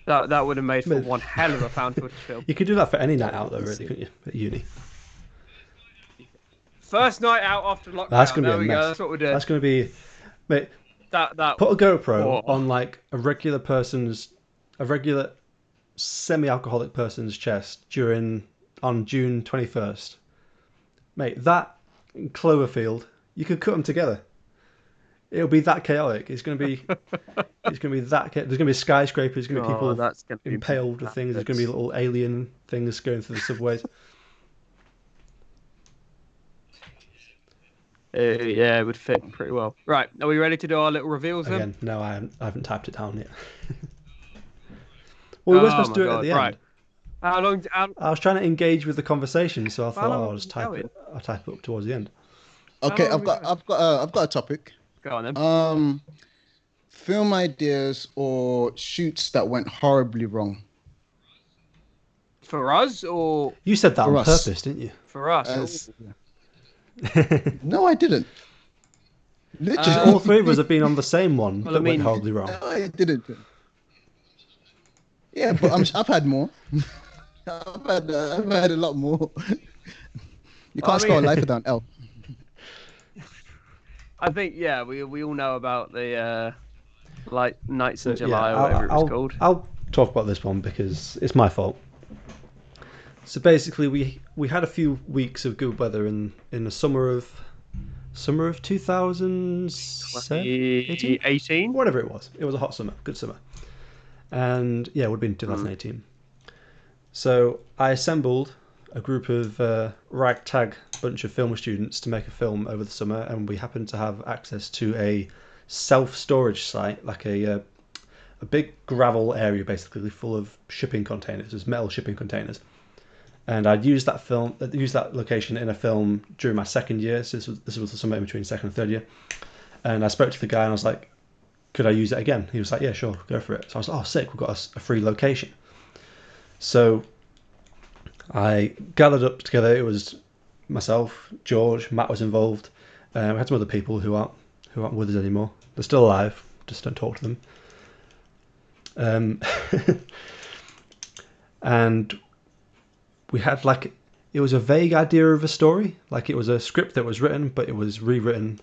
That would have made for But- one hell of a found footage film. You could do that for any night out though, really, couldn't you? At uni. First night out after lockdown. That's gonna there be a we mess. go. That's what we're doing. That's going to be, mate. That Put a GoPro Oh. on like a regular semi-alcoholic person's chest on June 21st. Mate, that in Cloverfield, you could cut them together. It'll be that chaotic. It's going to be that. There's going to be skyscrapers. There's going to be people that's gonna be impaled with things. There's going to be little alien things going through the subways. Yeah, it would fit pretty well. Right, are we ready to do our little reveals then? Again, no, I haven't typed it down yet. Well, we were supposed to do it at the end. Right. How long? I was trying to engage with the conversation, so I thought, long I'll are just we type going? it. I'll type it up towards the end. Okay, long are I've we got a topic. Go on then. Film ideas or shoots that went horribly wrong. For us or You said that For on us. purpose, didn't you? for us? As- No, I didn't. Literally, All three of us have been on the same one Well, that I went mean- horribly wrong. No, I didn't. Yeah, but I've had more. I've had a lot more. You I can't spell mean, life without an L. I think yeah, we all know about the like Nights in So yeah, July or whatever it was called. I'll talk about this one because it's my fault. So basically, we had a few weeks of good weather in the summer of 2018, 2018. whatever it was. It was a hot summer, good summer, and yeah, it would have been Mm. 2018. So I assembled a group of ragtag bunch of film students to make a film over the summer, and we happened to have access to a self-storage site, like a big gravel area, basically full of shipping containers, there's metal shipping containers. And I'd used that location in a film during my second year. So this was the summer in between second and third year. And I spoke to the guy and I was like, "Could I use it again?" He was like, "Yeah, sure, go for it." So I was like, "Oh, sick! We've got a free location." So I gathered up together. It was myself, George, Matt was involved. We had some other people who aren't with us anymore. They're still alive. Just don't talk to them. Um, and we had like it was a vague idea of a story. Like it was a script that was written, but it was rewritten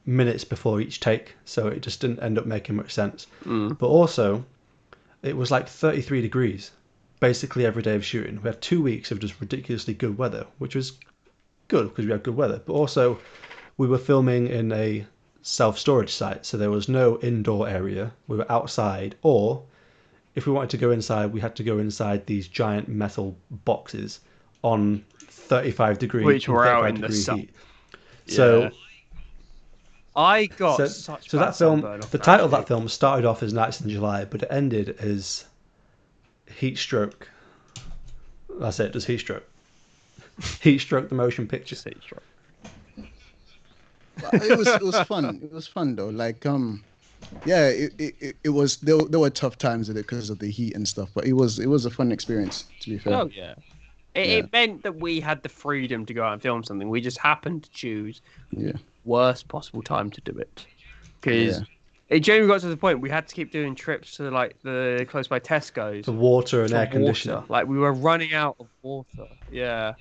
minutes before each take, so it just didn't end up making much sense. Mm. But also, it was like 33 degrees basically every day of shooting. We had 2 weeks of just ridiculously good weather, which was good because we had good weather. But also, we were filming in a self-storage site, so there was no indoor area. We were outside, or if we wanted to go inside, we had to go inside these giant metal boxes on 35 degree Which in were out 35 in the degree sun. heat. Yeah. So I got so such so bad that film, sunburn off the that title of that shoot. film started off as Nights in July, but it ended as Heat Stroke. That's it, just Heat Stroke. Heat Stroke the motion picture. Just heat stroke. But it was fun. It was fun though. Like yeah, it was there were tough times with it because of the heat and stuff, but it was a fun experience to be fair. Oh yeah. It, Yeah, it meant that we had the freedom to go out and film something. We just happened to choose yeah, worst possible time to do it because yeah. it genuinely got to the point we had to keep doing trips to like the close by Tesco's For water and for air water. conditioning. Like we were running out of water. Yeah.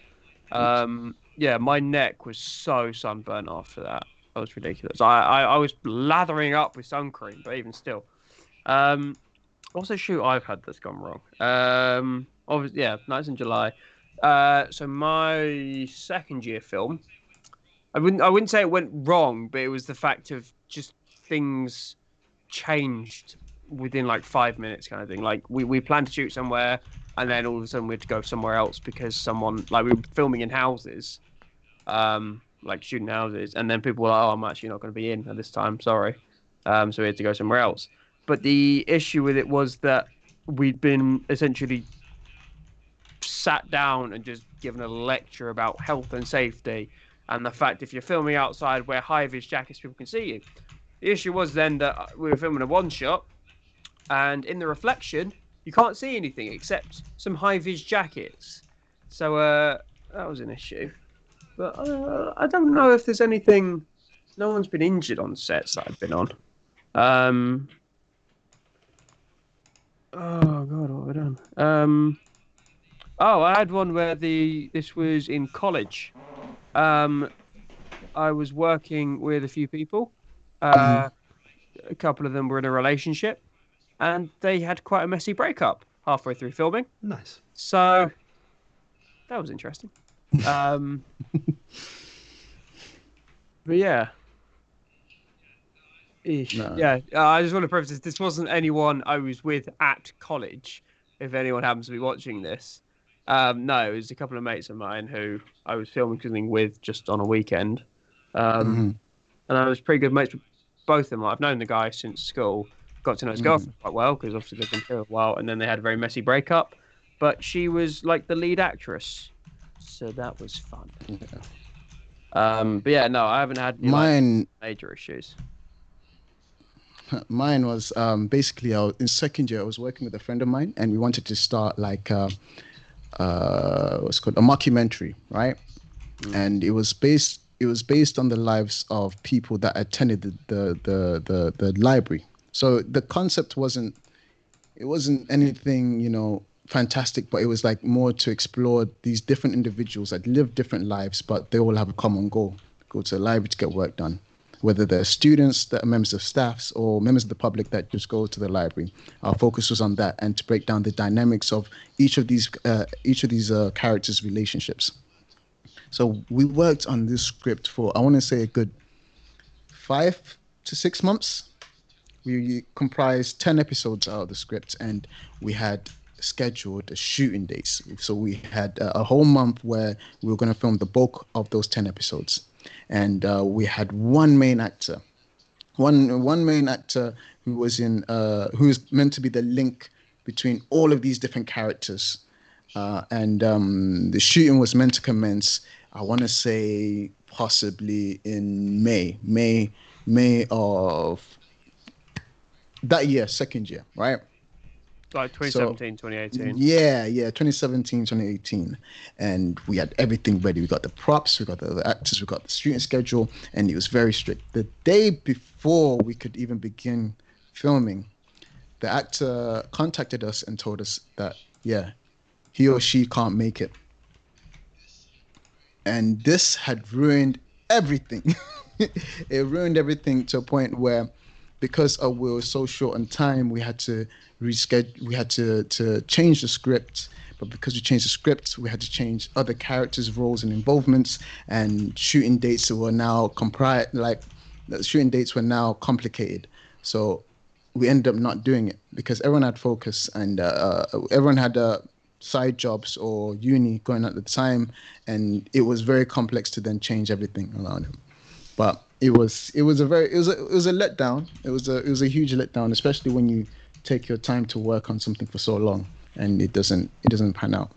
Yeah, my neck was so sunburnt after that. That was ridiculous. I was lathering up with sun cream, but even still. Um, what's a shoot I've had that's gone wrong? Obviously, yeah, Nights in July. So my second year film, I wouldn't say it went wrong, but it was the fact of just things changed within like 5 minutes kind of thing. Like we planned to shoot somewhere and then all of a sudden we had to go somewhere else because someone like we were filming in houses, like shooting houses, and then people were like, "Oh, I'm actually not going to be in at this time, sorry." So we had to go somewhere else. But the issue with it was that we'd been essentially sat down and just given a lecture about health and safety and the fact if you're filming outside, wear high vis jackets, people can see you. The issue was then that we were filming a one shot, and in the reflection, you can't see anything except some high vis jackets. So that was an issue. But I don't know if there's anything. No one's been injured on sets that I've been on. Oh god, what have I done? Oh, I had one where this was in college. Um, I was working with a few people. Mhm. A couple of them were in a relationship, and they had quite a messy breakup halfway through filming. Nice. So that was interesting. Um, but yeah, No. yeah. I just want to preface this. This wasn't anyone I was with at college. If anyone happens to be watching this, no, it was a couple of mates of mine who I was filming something with just on a weekend. Um, Mhm. and I was pretty good mates with both of them. Like, I've known the guy since school, got to know his Mhm. girlfriend quite well because obviously they've been together a while, and then they had a very messy breakup. But she was like the lead actress, so that was fun. Yeah. But yeah, no, I haven't had any like Mine major issues. Mine was basically in second year I was working with a friend of mine and we wanted to start like what's it called a mockumentary, right? Mm. And it was based on the lives of people that attended the library. So the concept wasn't anything, fantastic, but it was like more to explore these different individuals that live different lives, but they all have a common goal: go to the library to get work done. Whether they're students, that are members of staffs, or members of the public that just go to the library, our focus was on that and to break down the dynamics of each of these characters' relationships. So we worked on this script for, I want to say, a good 5 to 6 months. We comprised 10 episodes out of the script, and we had scheduled the shooting dates. So we had a whole month where we were going to film the bulk of those 10 episodes. And we had one main actor, one main actor who was who was meant to be the link between all of these different characters. And the shooting was meant to commence, I want to say, possibly in May of that year, second year, right? Like 2017, 2018. Yeah, 2017, 2018. And we had everything ready. We got the props, we got the actors, we got the shooting schedule, and it was very strict. The day before we could even begin filming, the actor contacted us and told us that, yeah, he or she can't make it. And this had ruined everything. It ruined everything to a point where, because we were so short on time, we had to reschedule. We had to change the script. But because we changed the script, we had to change other characters' roles and involvements, and shooting dates were now the shooting dates were now complicated. So we ended up not doing it because everyone had focus, and everyone had side jobs or uni going at the time, and it was very complex to then change everything around him. But it was a letdown. It was a huge letdown, especially when you take your time to work on something for so long and it doesn't pan out.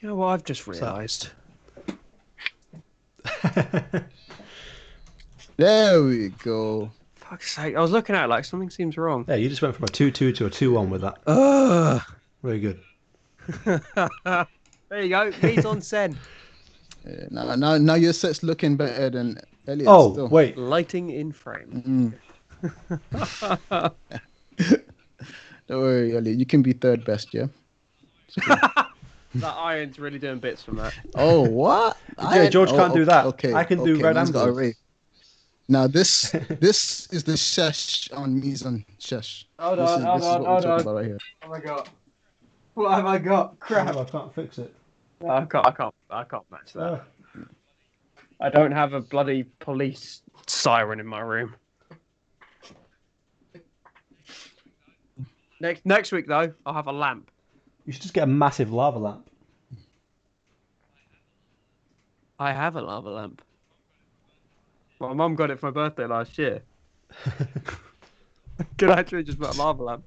You know what I've just realised? There we go. Fuck's sake! I was looking at it like something seems wrong. Yeah, you just went from a 2-2 to a 2-1 with that. Very good. There you go. Mise-En-Sesh. Now your set's looking better than Elliot's. Oh, still. wait. Lighting in frame. Don't worry, Elliot. You can be third best, yeah? That iron's really doing bits from that. Oh, what? Yeah, George can't do that. Okay, I can do red man's and got a blue. ray. Now this is the Sesh on Mise-En-Sesh. Hold This on, is hold what on, we're hold talking on. about right here. Oh my god. What have I got? Crap. I can't fix it. I can't match that. I don't have a bloody police siren in my room. Next week though, I'll have a lamp. You should just get a massive lava lamp. I have a lava lamp. My mum got it for my birthday last year. Could actually just put a lava lamp.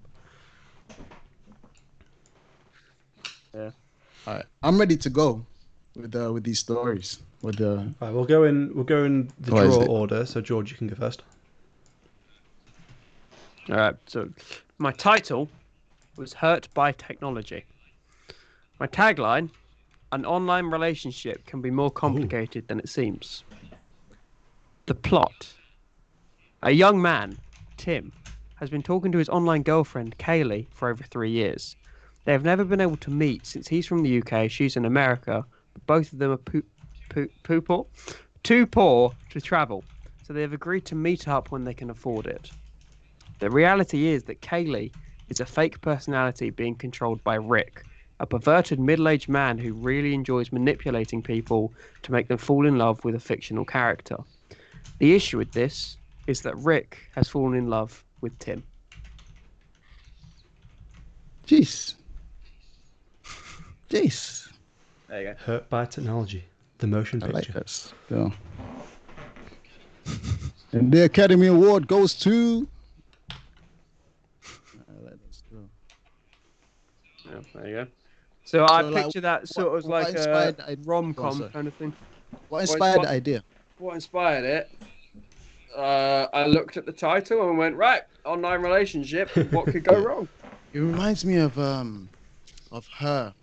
Yeah. All right, I'm ready to go with these stories. Right, we'll go in the What is draw it? order. So George, you can go first. All right. So my title was Hurt by Technology. My tagline: an online relationship can be more complicated than it seems. The plot: a young man, Tim, has been talking to his online girlfriend, Kaylee, for over 3 years. They have never been able to meet since he's from the UK, she's in America, but both of them are too poor to travel, so they have agreed to meet up when they can afford it. The reality is that Kaylee is a fake personality being controlled by Rick, a perverted middle-aged man who really enjoys manipulating people to make them fall in love with a fictional character. The issue with this is that Rick has fallen in love with Tim. Jeez. There you go. Hurt by technology. The motion I like picture. that. Yeah. And the Academy Award goes to. I like that still. Yeah, there you go. So I like, picture that sort of what like a inspired the idea? rom-com Sorry. kind of thing. What inspired the idea? What inspired it? I looked at the title and went, right, online relationship. What could go wrong? It reminds me of Her.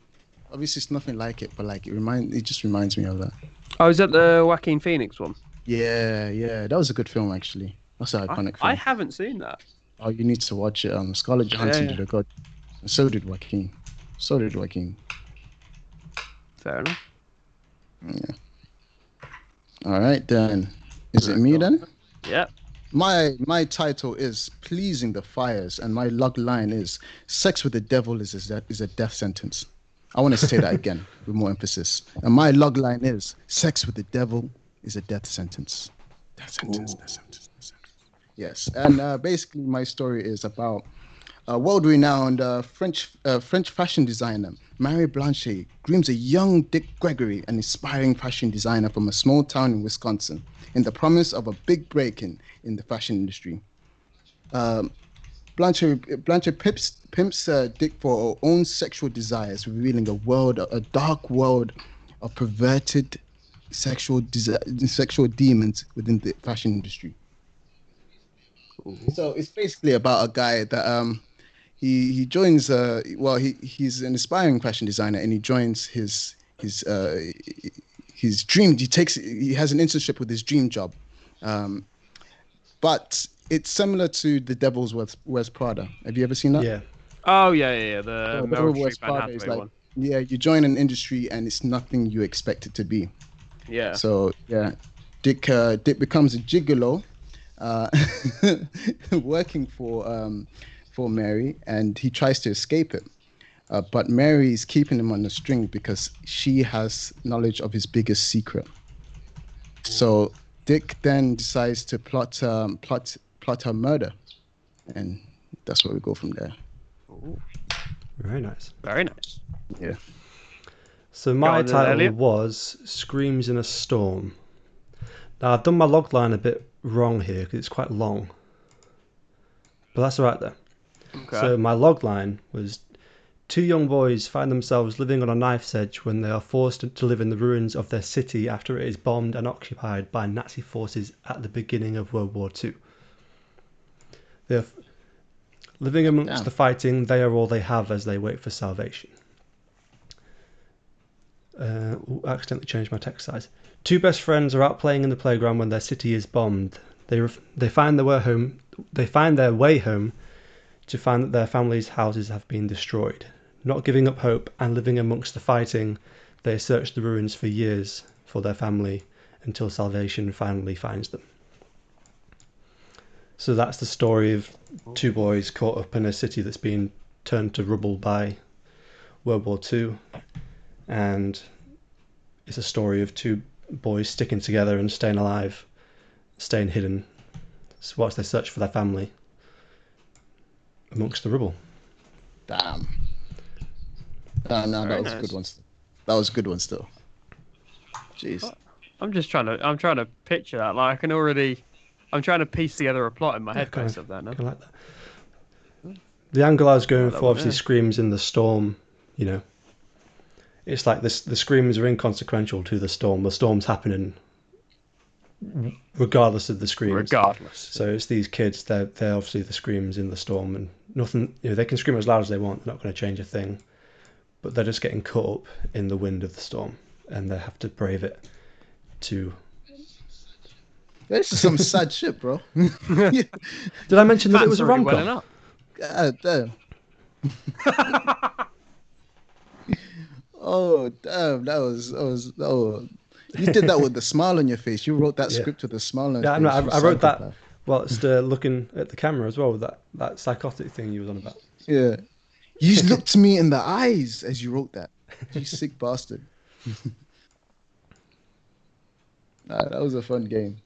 Obviously, it's nothing like it, but like it just reminds me of that. Oh, is that the Joaquin Phoenix one? Yeah, that was a good film actually. That's an iconic film. I haven't seen that. Oh, you need to watch it. Scarlett Johansson Yeah. did a good. And so did Joaquin. So did Joaquin. Fair enough. Yeah. All right then. Is it me then? Yeah. My title is Pleasing the Fires, and my log line is Sex with the Devil is a death sentence. I want to say that again with more emphasis. And my log line is Sex with the Devil is a death sentence. Death sentence, death sentence, death sentence. Yes. And basically, my story is about world-renowned French fashion designer Marie Blanchet grooms a young Dick Gregory, an inspiring fashion designer from a small town in Wisconsin, in the promise of a big break in the fashion industry. Um, Blanchet pimps Dick for her own sexual desires, revealing a dark world of perverted sexual demons within the fashion industry. So it's basically about a guy that he joins he's an aspiring fashion designer, and he joins his dream. He has an internship with his dream job, um, but it's similar to The Devil's Wears Prada. Have you ever seen that? Yeah. Oh yeah. The So Meryl Devil Wears Streep Anne Prada is Hathaway like, one. yeah, you join an industry and it's nothing you expect it to be. Yeah. So yeah, Dick becomes a gigolo, uh, working for Mary, and he tries to escape it. But Mary is keeping him on the string because she has knowledge of his biggest secret. So Dick then decides to plot her murder, and that's where we go from there. Ooh, Very nice. very nice. Yeah. So Go my on then, title Elliot. was Screams in a Storm. Now I've done my log line a bit wrong here because it's quite long. But that's alright though. Okay. So my log line was two young boys find themselves living on a knife's edge when they are forced to live in the ruins of their city after it is bombed and occupied by Nazi forces at the beginning of World War II. They are living amongst Damn. the fighting, they are all they have as they wait for salvation. Accidentally changed my text size. Two best friends are out playing in the playground when their city is bombed. They find their way home. They find their way home to find that their family's houses have been destroyed. Not giving up hope and living amongst the fighting, they search the ruins for years for their family until salvation finally finds them. So that's the story of two boys caught up in a city that's been turned to rubble by World War II, and it's a story of two boys sticking together and staying alive, staying hidden, whilst they search for their family amongst the rubble. Damn. No, that Very was a nice. good one. That was a good one still. Jeez. I'm trying to picture that. Like I'm trying to piece together a plot in my head kind based off that now. Kind of like that. The angle I was going that for, one, obviously, yeah. Screams in the Storm. You know, it's like this. The screams are inconsequential to the storm. The storm's happening regardless of the screams. Regardless. So it's these kids. They're obviously the screams in the storm, and nothing. You know, they can scream as loud as they want. They're not going to change a thing. But they're just getting caught up in the wind of the storm, and they have to brave it to. This is some sad shit, bro. Did I mention that it was a already rom-com? welling up. God damn. Oh damn, you did that with the smile on your face. You wrote that Yeah. script with a smile on your Yeah, face. no, You I wrote that psychopath. whilst looking at the camera as well. That psychotic thing you was on about. Yeah. You looked me in the eyes as you wrote that. You sick bastard. That was a fun game.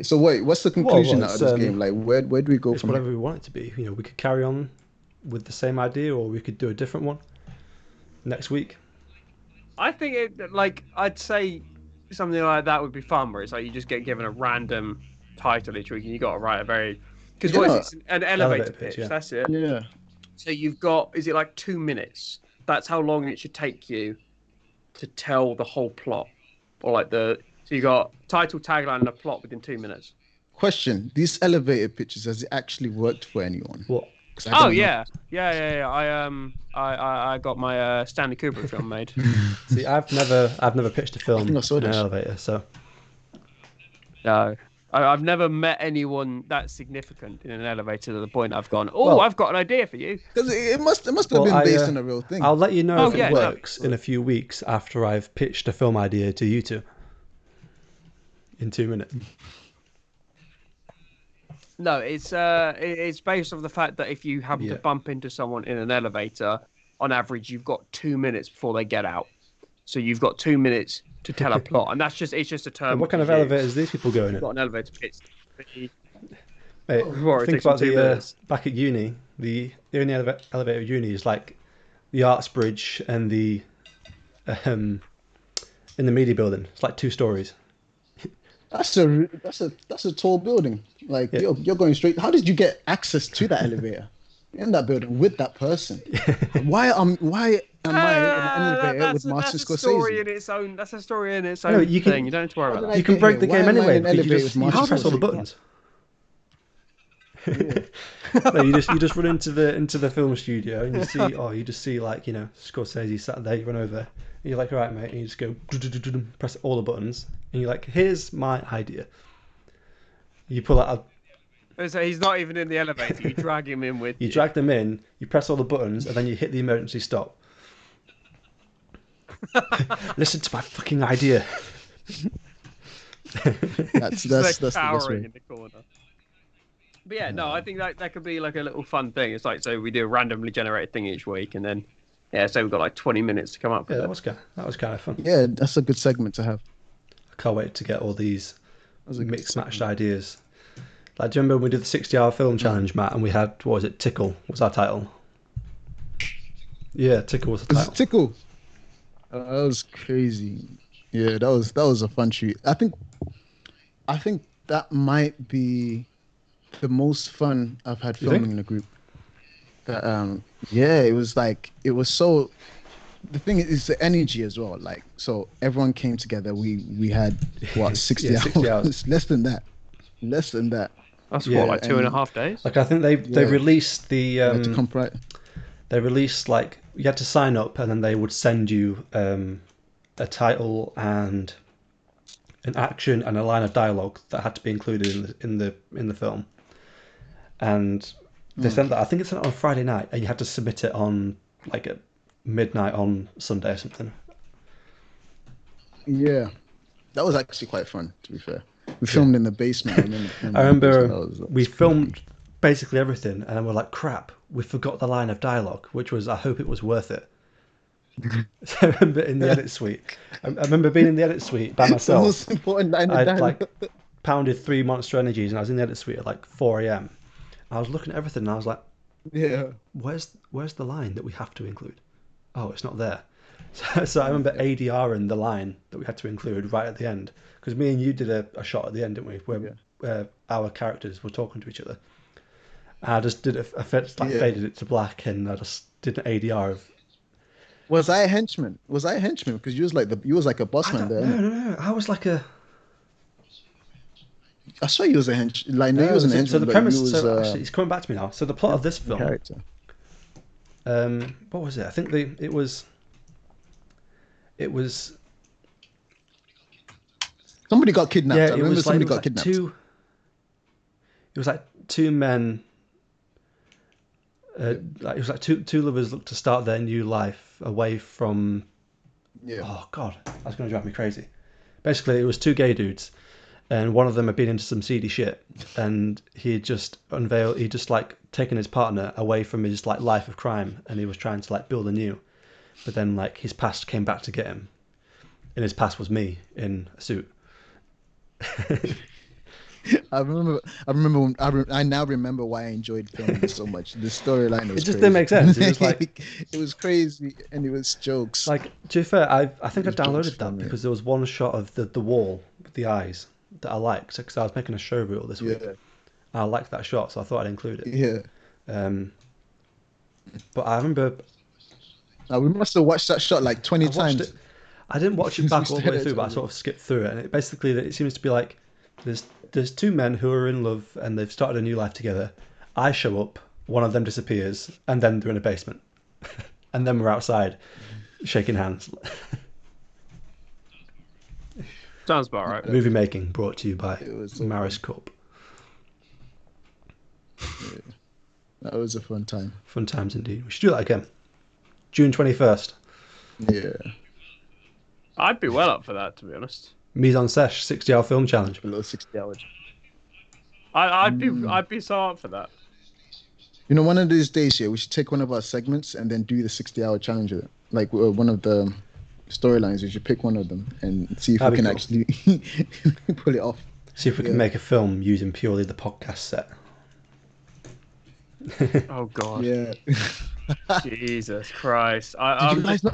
So wait, what's the conclusion out of this game? Like where do we go It's from whatever here? we want it to be. You know, we could carry on with the same idea, or we could do a different one next week. I think I'd say something like that would be fun, where it's like you just get given a random title each week, and you got to write a very because You what know, is it? An elevator Elevator pitch, pitch. yeah. That's it. Yeah. So you've got is it like 2 minutes? That's how long it should take you to tell the whole plot, or like so you got title, tagline, and a plot within 2 minutes. Question: these elevator pitches, has it actually worked for anyone? What? 'Cause I Oh don't know. yeah. I got my Stanley Kubrick film made. See, I've never pitched a film think I saw in an this. elevator, so No, I've never met anyone that significant in an elevator to the point I've gone, oh, Well, I've got an idea for you. Because it must have well, been based on a real thing. I'll let you know Oh if it yeah, no. works in a few weeks after I've pitched a film idea to you two in 2 minutes. No, it's based off the fact that if you happen to Yeah. bump into someone in an elevator, on average, you've got 2 minutes before they get out. So you've got 2 minutes to tell a plot, and it's just a term. What kind of we use. elevators these people going You've in? got an elevator pitch. Mate, Before it think takes them about 2 minutes. back at uni, the only elevator at uni is like the Arts Bridge and the in the media building. It's like 2 stories. That's a tall building. Like Yeah. you're going straight. How did you get access to that elevator in that building with that person? Why am I in an elevator with Martin That's a story Scorsese? in its own. That's a story in its know, own you can- thing. You don't have to worry How about did that. I You can get break here? the Why game am I anyway in an because elevator with you Martin just press all the Scorsese? buttons. No, you just run into the film studio and you just see like, Scorsese sat there, you run over and you're like, all right mate, and you just go press all the buttons and you're like, here's my idea. You pull out So he's not even in the elevator. You drag him in with you you. drag them in, you press all the buttons and then you hit the emergency stop. Listen to my fucking idea. That's Just like the best cowering way. in the corner. But yeah, no, I think that could be like a little fun thing. It's like, so we do a randomly generated thing each week, and then so we've got like 20 minutes to come up with Yeah, it. that was kind of fun. Yeah, that's a good segment to have. I can't wait to get all these That was a good mixed matched segment. ideas. Like, do you remember when we did the 60-hour film challenge, Matt, and we had, what was it, Tickle was our title? Yeah, Tickle was the Is it title. Tickle? That was crazy. Yeah, that was a fun shoot. I think that might be the most fun I've had You think? filming in a group. That yeah, it was so. The thing is the energy as well. Like, so everyone came together. We had what 60 Yeah, hours? 60 hours. Less than that. Less than that. That's Yeah, what, like two and a and- half days? Like, I think they Yeah. released the We had to compri- they released like you had to sign up and then they would send you a title and an action and a line of dialogue that had to be included in the film. And they sent that. I think it's sent on Friday night, and you had to submit it on like at midnight on Sunday or something. Yeah, that was actually quite fun. To be fair, we filmed in the basement. I remember that we was filmed basically everything, and then we're like, "Crap, we forgot the line of dialogue," which was, "I hope it was worth it." So I remember in the edit suite. I remember being in the edit suite by the myself. most important line of I'd dialogue. like pounded 3 Monster Energies, and I was in the edit suite at like 4 a.m. I was looking at everything, and I was like, Yeah. "Where's the line that we have to include? Oh, it's not there." So I remember ADRing the line that we had to include right at the end, because me and you did a shot at the end, didn't we, where our characters were talking to each other. And I just did faded it to black, and I just did an ADR of. Was I a henchman? Was I a henchman? Because you was like a boss man there. No. I was like a. I saw you was a henchman. Like, no, you wasn't a henchman. So the but premise. you was, So actually, it's coming back to me now. So the plot of this film. character. What was it? I think it was. It was. Somebody got kidnapped. Yeah, I it remember was like somebody it was got like kidnapped. two. It was like two men. Like it was like two lovers look to start their new life away from. Yeah. Oh God, that's gonna drive me crazy. Basically, it was two gay dudes, and one of them had been into some seedy shit, and he just like taken his partner away from his like life of crime, and he was trying to like build anew, but then like his past came back to get him, and his past was me in a suit. I now remember why I enjoyed filming this so much. The storyline was It just crazy. didn't make sense. It was like it was crazy and it was jokes. Like, to be fair, I think I It was jokes downloaded that from it. because there was one shot of the wall with the eyes that I liked because I was making a show reel this week. Yeah. I liked that shot, so I thought I'd include it. Yeah. But I remember Now, we must have watched that shot like 20 I watched times. it. I didn't watch it We back all the way stared through, at but I it. sort of skipped through it, and it seems to be like there's two men who are in love and they've started a new life together. I show up, one of them disappears, and then they're in a basement, and then we're outside shaking hands. Sounds about right. Movie making brought to you by It was so Maris fun. Cup. Yeah, that was a fun time. Fun times indeed. We should do that again. June 21st. Yeah, I'd be well up for that, to be honest. Mise-En-Sesh 60-hour film challenge. a little 60 hours. I'd be so up for that. You know, one of these days, yeah, we should take one of our segments and then do the 60-hour challenge with it. Like one of the storylines, we should pick one of them and see if That'd we be can cool. actually pull it off. See if we can Yeah. make a film using purely the podcast set. Oh God, Yeah. Jesus Christ! Did I'm you guys just not?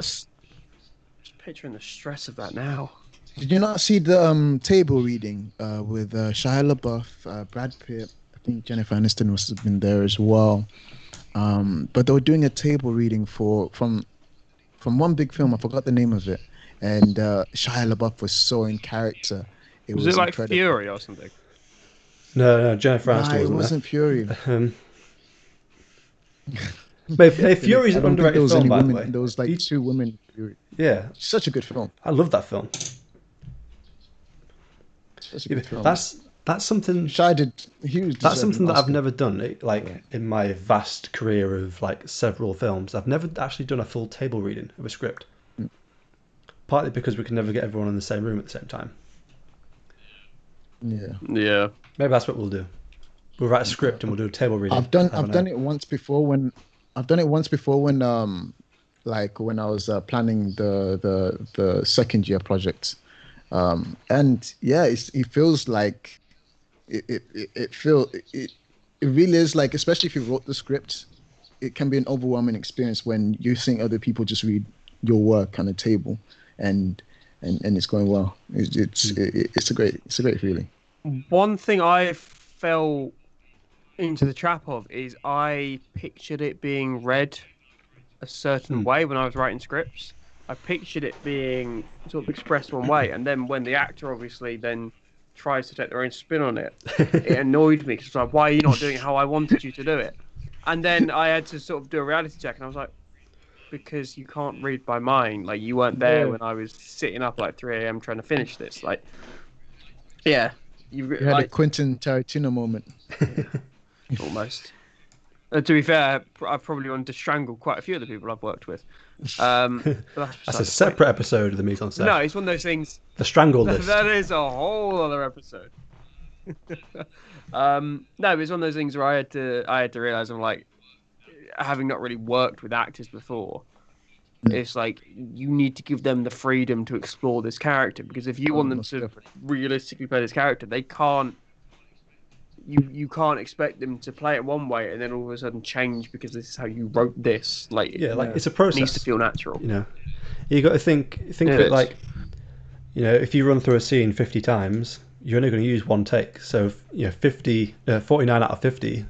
just picturing the stress of that now. Did you not see the table reading with Shia LaBeouf, Brad Pitt? I think Jennifer Aniston must have been there as well. But they were doing a table reading from one big film. I forgot the name of it, and Shia LaBeouf was so in character. It Was was it like incredible. Fury or something? No, Jennifer Nah, Aniston it wasn't wasn't Fury. there. But Fury's I an don't think there underrated was film, any by the women. way. There was like two women. in Fury. Yeah, Such a good film. I love that film. Such a Yeah, good film. that's something. Shia did. He was. That's deserving something that I've Oscar. never done. Like Yeah. in my vast career of like several films, I've never actually done a full table reading of a script. Mm. Partly because we can never get everyone in the same room at the same time. Yeah. Yeah. Maybe that's what we'll do. We'll write a script and we'll do a table reading. I've done Have a it night. once before when like when I was planning the second year project. And yeah, it feels like it really is like, especially if you wrote the script, it can be an overwhelming experience when you're seeing other people just read your work on a table and it's going well. It's a great feeling. One thing I fell into the trap of is I pictured it being read a certain way when I was writing scripts. I pictured it being sort of expressed one way, and then when the actor obviously then tries to take their own spin on it, it annoyed me because it's like, why are you not doing it how I wanted you to do it? And then I had to sort of do a reality check, and I was like, because you can't read my mind. Like, you weren't there Yeah. when I was sitting up like 3 a.m. trying to finish this. Like, yeah, You had a like Quentin Tarantino moment. almost. To be fair, I probably wanted to strangle quite a few of the people I've worked with. But That's beside a the point. separate episode of the Mise-En-Sesh. No, it's one of those things. The Strangle List. That is a whole other episode. No, it's one of those things where I had to realize, I'm like, having not really worked with actors before, it's like you need to give them the freedom to explore this character, because if you want them Most to definitely. realistically play this character, they can't. You can't expect them to play it one way and then all of a sudden change because this is how you wrote this. Like, Yeah, like Yeah. it's a it process. needs to feel natural. You know, you got to think It of it is. like, you know, if you run through a scene 50 times, you're only going to use one take. So, 49 out of 50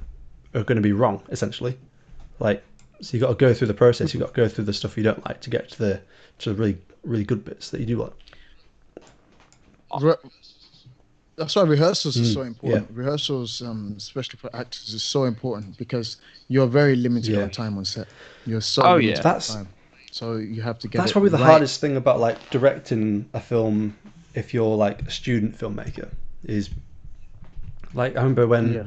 are going to be wrong, essentially. Like, so you got to go through the process. You got to go through the stuff you don't like to get to the really really good bits that you do like. That's why rehearsals are so yeah. important. Rehearsals, especially for actors, is so important because you're very limited Yeah. on time on set. You're so Oh, limited yeah. on That's time. So you have to get that's it probably the right. hardest thing about like directing a film if you're like a student filmmaker is like I remember when Yeah.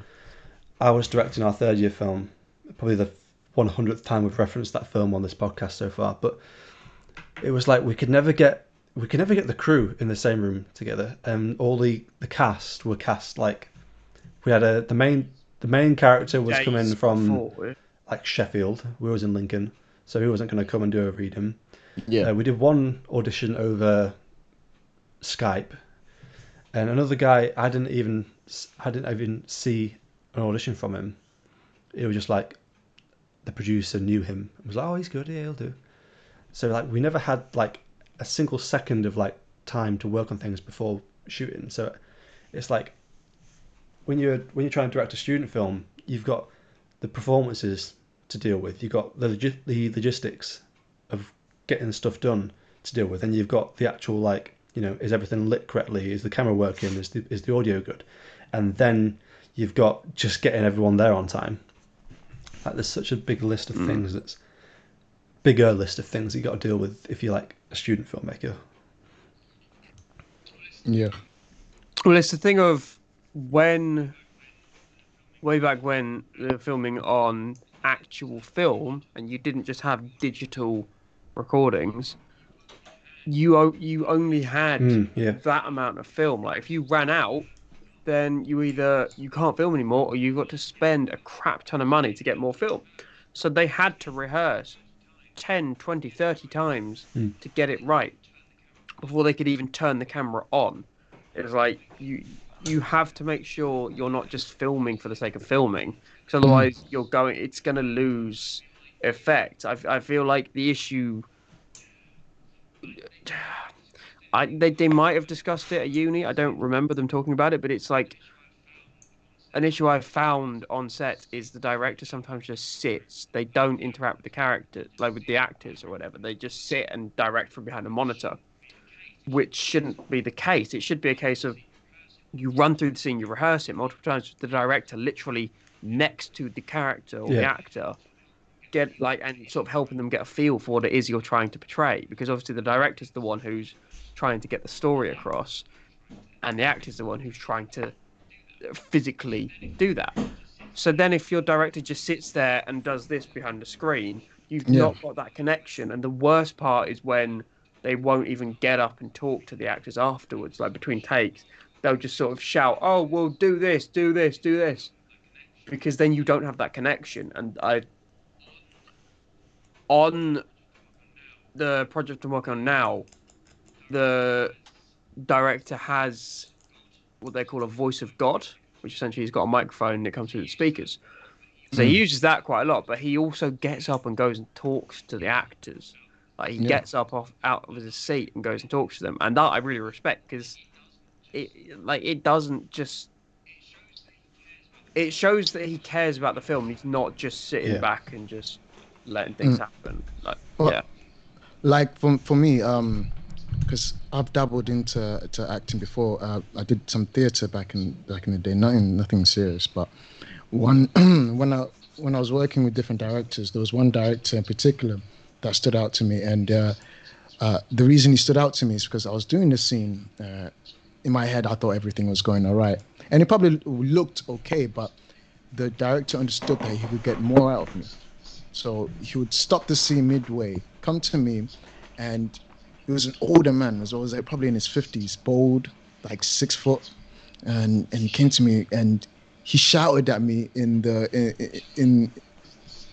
I was directing our third year film, probably the 100th time we've referenced that film on this podcast so far, but it was like we could never get the crew in the same room together, and all the cast were cast like we had the main character was coming Days from before. like Sheffield, we was in Lincoln, so he wasn't going to come and do a reading. Yeah. We did one audition over Skype, and another guy I didn't even see an audition from him. It was just like the producer knew him and was like, "Oh, he's good, yeah, he'll do." So like we never had like a single second of like time to work on things before shooting. So it's like when you're trying to direct a student film, you've got the performances to deal with, you've got the logistics of getting the stuff done to deal with, and you've got the actual like, you know, is everything lit correctly, is the camera working, is the audio good, and then you've got just getting everyone there on time. Like there's such a big list of things that you got to deal with if you're like a student filmmaker. Yeah. Well, it's the thing of when way back when they were filming on actual film and you didn't just have digital recordings, you only had Yeah. that amount of film. Like if you ran out, then you can't film anymore or you've got to spend a crap ton of money to get more film. So they had to rehearse 10, 20, 30 times to get it right before they could even turn the camera on. It was like you have to make sure you're not just filming for the sake of filming, because otherwise it's going to lose effect. I feel like the issue, they might have discussed it at uni. I don't remember them talking about it, but it's like an issue I've found on set is the director sometimes just sits. They don't interact with the character, like with the actors or whatever. They just sit and direct from behind a monitor, which shouldn't be the case. It should be a case of you run through the scene, you rehearse it multiple times with the director literally next to the character or the Yeah. actor, get like and sort of helping them get a feel for what it is you're trying to portray. Because obviously the director's the one who's trying to get the story across, and the actor's the one who's trying to physically do that. So then if your director just sits there and does this behind the screen, you've Yeah. not got that connection. And the worst part is when they won't even get up and talk to the actors afterwards, like between takes. They'll just sort of shout, "Oh, well, do this, do this, do this," because then you don't have that connection. And on the project I'm working on now, the director has what they call a voice of God, which essentially he's got a microphone that comes through the speakers. So he uses that quite a lot, but he also gets up and goes and talks to the actors. Like he Yeah. gets up out of his seat and goes and talks to them, and that I really respect because it doesn't just it shows that he cares about the film. He's not just sitting Yeah. back and just letting things happen. Like Well, yeah, like for me, because I've dabbled into acting before. I did some theatre back in the day. Nothing serious, but one when I was working with different directors, there was one director in particular that stood out to me, and the reason he stood out to me is because I was doing the scene. In my head, I thought everything was going all right, and it probably looked okay, but the director understood that he would get more out of me. So he would stop the scene midway, come to me, and he was an older man. He was like probably in his 50s, bald, like 6 foot, and he came to me and he shouted at me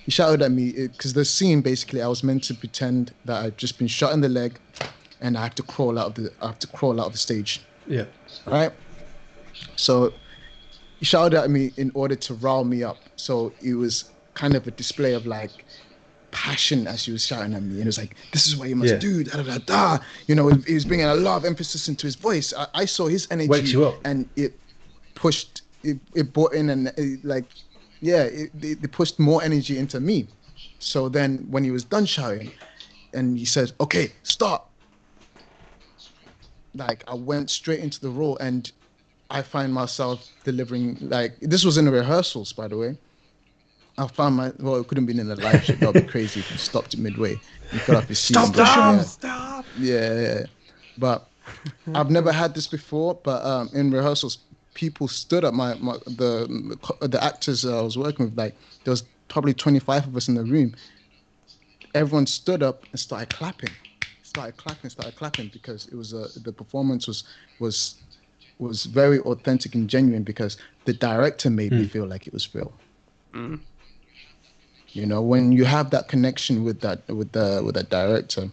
he shouted at me because the scene basically I was meant to pretend that I'd just been shot in the leg, and I have to crawl out of the stage, Yeah. right? So he shouted at me in order to rile me up. So it was kind of a display of like passion as he was shouting at me, and it was like, "This is what you must Yeah. do." Da, da, da, da. He was bringing a lot of emphasis into his voice. I saw his energy, Wakes you up. and it brought in and like, yeah, it pushed more energy into me. So then when he was done shouting, and he said, "Okay, stop," like I went straight into the role, and I find myself delivering like this was in the rehearsals, by the way. Well, it couldn't have been in the live show. That'd be crazy if you stopped it midway. You got off your seat. Stop and the go, show! stop. yeah. But I've never had this before. But in rehearsals, people stood up. The actors I was working with, like there was probably 25 of us in the room. Everyone stood up and started clapping because it was the performance was was very authentic and genuine because the director made me feel like it was real. Mm. When you have that connection with that director,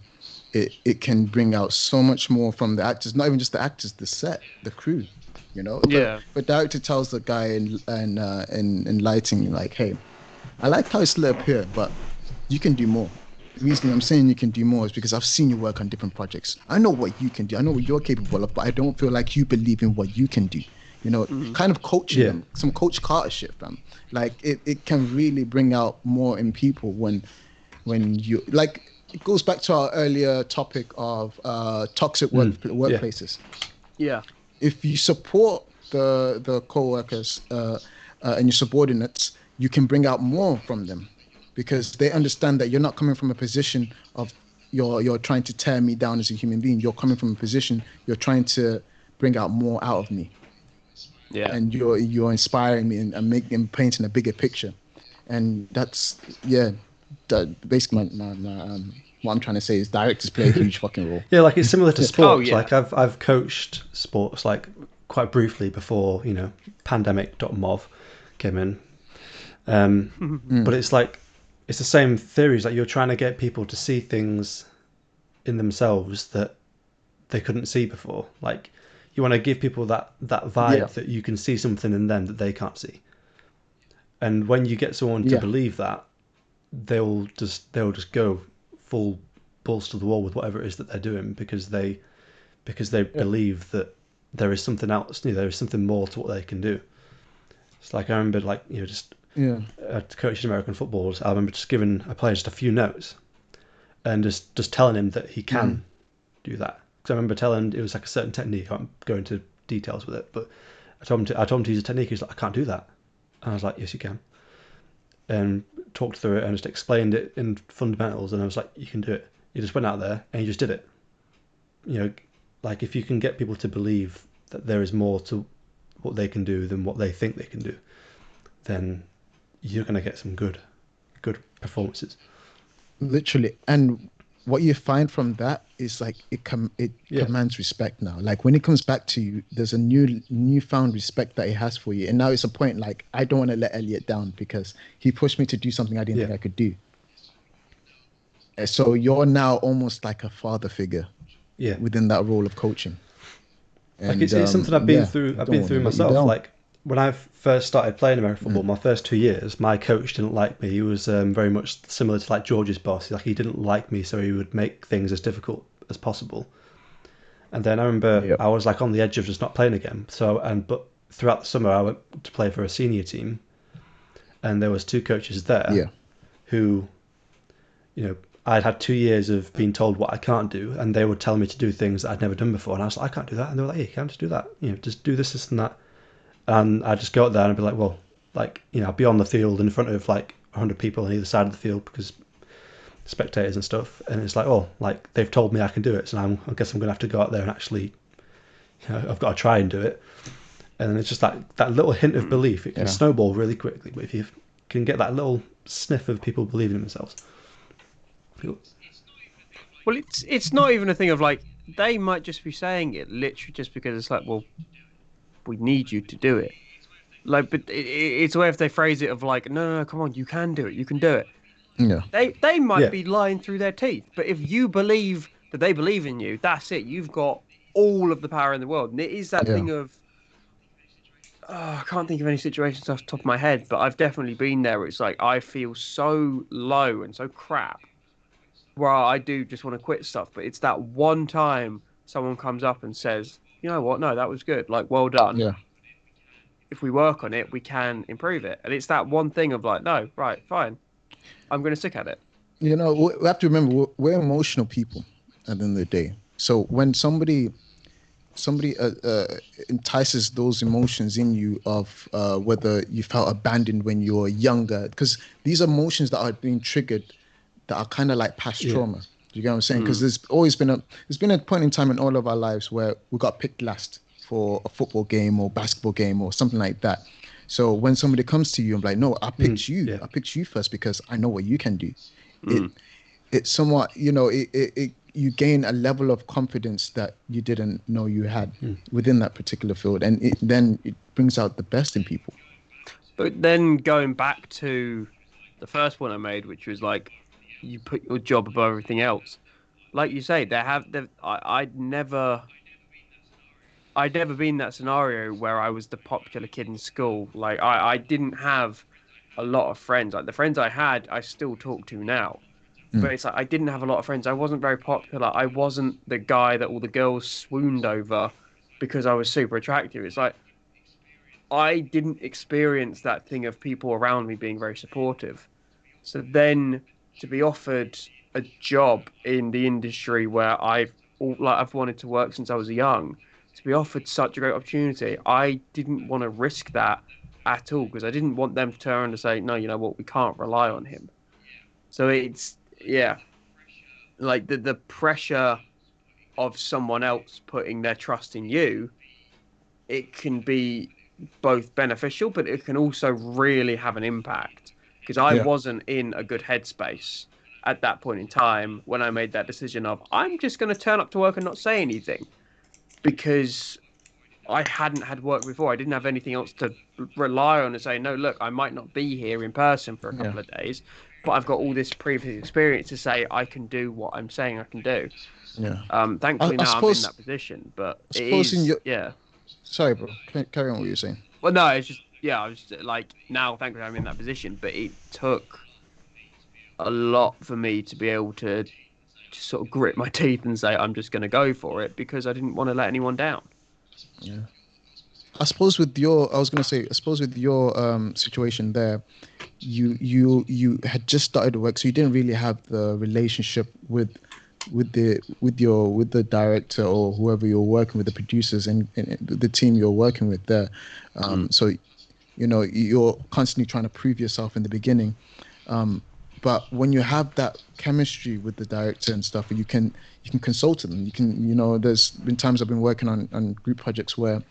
it can bring out so much more from the actors. Not even just the actors, the set, the crew. Yeah. But director tells the guy in lighting like, "Hey, I like how it's lit up here, but you can do more." The reason I'm saying you can do more is because I've seen you work on different projects. I know what you can do. I know what you're capable of, but I don't feel like you believe in what you can do. Kind of coaching them, some Coach Carter shit, fam. Like it can really bring out more in people when you like. It goes back to our earlier topic of toxic workplaces. Yeah. If you support the co-workers and your subordinates, you can bring out more from them because they understand that you're not coming from a position of you're trying to tear me down as a human being. You're coming from a position you're trying to bring out more out of me. Yeah. And you're inspiring me and making painting a bigger picture. And that's that basically what I'm trying to say is directors play a huge fucking role. Yeah, like it's similar to Oh, sports. yeah. Like I've coached sports like quite briefly before, pandemic.mov came in. But it's like it's the same theories. Like you're trying to get people to see things in themselves that they couldn't see before. Like you want to give people that vibe Yeah. that you can see something in them that they can't see. And when you get someone to Yeah. believe that, they'll just go full balls to the wall with whatever it is that they're doing because they Yeah. believe that there is something else, there is something more to what they can do. It's like I remember, like just Yeah. coaching American footballers. I remember just giving a player just a few notes and just telling him that he can do that. Because I remember telling him it was like a certain technique. I won't go into details with it, but I told him to use a technique. He's like, I can't do that. And I was like, yes, you can. And talked through it and just explained it in fundamentals. And I was like, you can do it. You just went out there and you just did it. Like if you can get people to believe that there is more to what they can do than what they think they can do, then you're going to get some good performances. Literally. And what you find from that is like it Yeah. commands respect now. Like when it comes back to you, there's a newfound respect that he has for you. And now it's a point like I don't want to let Elliot down because he pushed me to do something I didn't Yeah. think I could do. So you're now almost like a father figure Yeah. within that role of coaching. Like And it's something I've been through. I I've don't been want through to let you myself. down. Like when I first started playing American football, my first 2 years, my coach didn't like me. He was very much similar to like George's boss. Like he didn't like me, so he would make things as difficult as possible. And then I remember Yep. I was like on the edge of just not playing again. But throughout the summer, I went to play for a senior team, and there was two coaches there Yeah. who, I'd had 2 years of being told what I can't do, and they would tell me to do things that I'd never done before, and I was like, I can't do that, and they were like, yeah, you can just do that, just do this, and that, and I'd just go out there and I'd be like, well, like, I'd be on the field in front of like 100 people on either side of the field because spectators and stuff, and it's like, oh, like they've told me I can do it, so I guess I'm gonna have to go out there and actually, I've got to try and do it, and then it's just that little hint of belief. It can Yeah. snowball really quickly, but if you can get that little sniff of people believing in themselves. Well, it's not even a thing of like they might just be saying it literally just because it's like, well, we need you to do it. Like, but it's a way if they phrase it of like, no, come on, you can do it, you can do it. Yeah. They might Yeah. be lying through their teeth, but if you believe that they believe in you, that's it. You've got all of the power in the world, and it is that Yeah. thing of. I can't think of any situations off the top of my head, but I've definitely been there. Where it's like I feel so low and so crap, where I do just want to quit stuff. But it's that one time someone comes up and says, "You know what? No, that was good. Like, well done. Yeah. If we work on it, we can improve it." And it's that one thing of like, no, right, fine. I'm going to stick at it. We have to remember we're emotional people at the end of the day. So when somebody entices those emotions in you of whether you felt abandoned when you were younger, because these are emotions that are being triggered that are kind of like past Yeah. trauma. Do you get what I'm saying? Because there's been a point in time in all of our lives where we got picked last for a football game or basketball game or something like that. So when somebody comes to you and be like, no, I picked you. Yeah. I picked you first because I know what you can do. Mm. It's somewhat, you gain a level of confidence that you didn't know you had within that particular field, and then it brings out the best in people. But then going back to the first one I made, which was like you put your job above everything else. Like you say, I'd never been in that scenario where I was the popular kid in school. Like I didn't have a lot of friends. Like the friends I had, I still talk to now. But it's like I didn't have a lot of friends. I wasn't very popular. I wasn't the guy that all the girls swooned over because I was super attractive. It's like I didn't experience that thing of people around me being very supportive. So then to be offered a job in the industry where I've wanted to work since I was young, to be offered such a great opportunity, I didn't want to risk that at all because I didn't want them to turn around and say, no, you know what, we can't rely on him. So it's yeah, like the pressure of someone else putting their trust in you it can be both beneficial, but it can also really have an impact. Because I Yeah. wasn't in a good headspace at that point in time when I made that decision of I'm just going to turn up to work and not say anything because I hadn't had work before. I didn't have anything else to rely on and say, no, look, I might not be here in person for a Yeah. couple of days, but I've got all this previous experience to say I can do what I'm saying I can do. Yeah. Thankfully I now I'm in suppose that position, but I it suppose in is, your yeah. sorry, bro. Carry on what you're saying. Well, no, it's just, yeah, I was just, like, now thankfully I'm in that position, but it took a lot for me to be able to just sort of grit my teeth and say I'm just going to go for it because I didn't want to let anyone down. Yeah. I suppose with your, I was gonna say, I suppose with your situation there, you had just started work, so you didn't really have the relationship with the director or whoever you're working with, the producers and the team you're working with there. So you're constantly trying to prove yourself in the beginning. But when you have that chemistry with the director and stuff, you can consult them. You can, there's been times I've been working on group projects where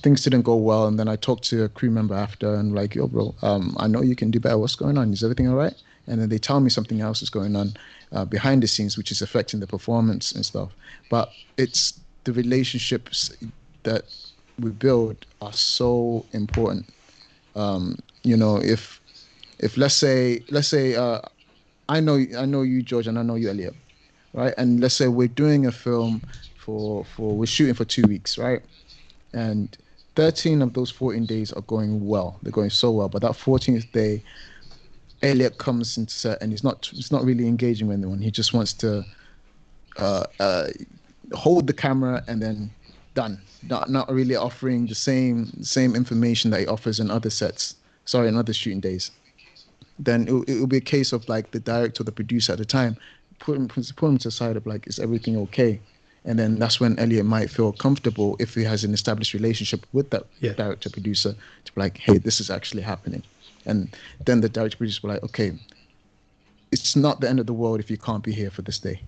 things didn't go well, and then I talked to a crew member after and like, yo, bro, I know you can do better. What's going on? Is everything all right? And then they tell me something else is going on behind the scenes, which is affecting the performance and stuff. But it's the relationships that we build are so important. If let's say I know you, George, and I know you, Elliot, right? And let's say we're doing a film for we're shooting for 2 weeks, right? And 13 of those 14 days are going well. They're going so well. But that 14th day, Elliot comes into set and he's not really engaging with anyone. He just wants to uh, uh, hold the camera and then done. Not really offering the same information that he offers in other sets. Sorry, in other shooting days. Then it will be a case of like the director or the producer at the time put him to the side of like, is everything okay? And then that's when Elliot might feel comfortable if he has an established relationship with that Yeah. director producer to be like, hey, this is actually happening. And then the director producer will be like, okay, it's not the end of the world if you can't be here for this day.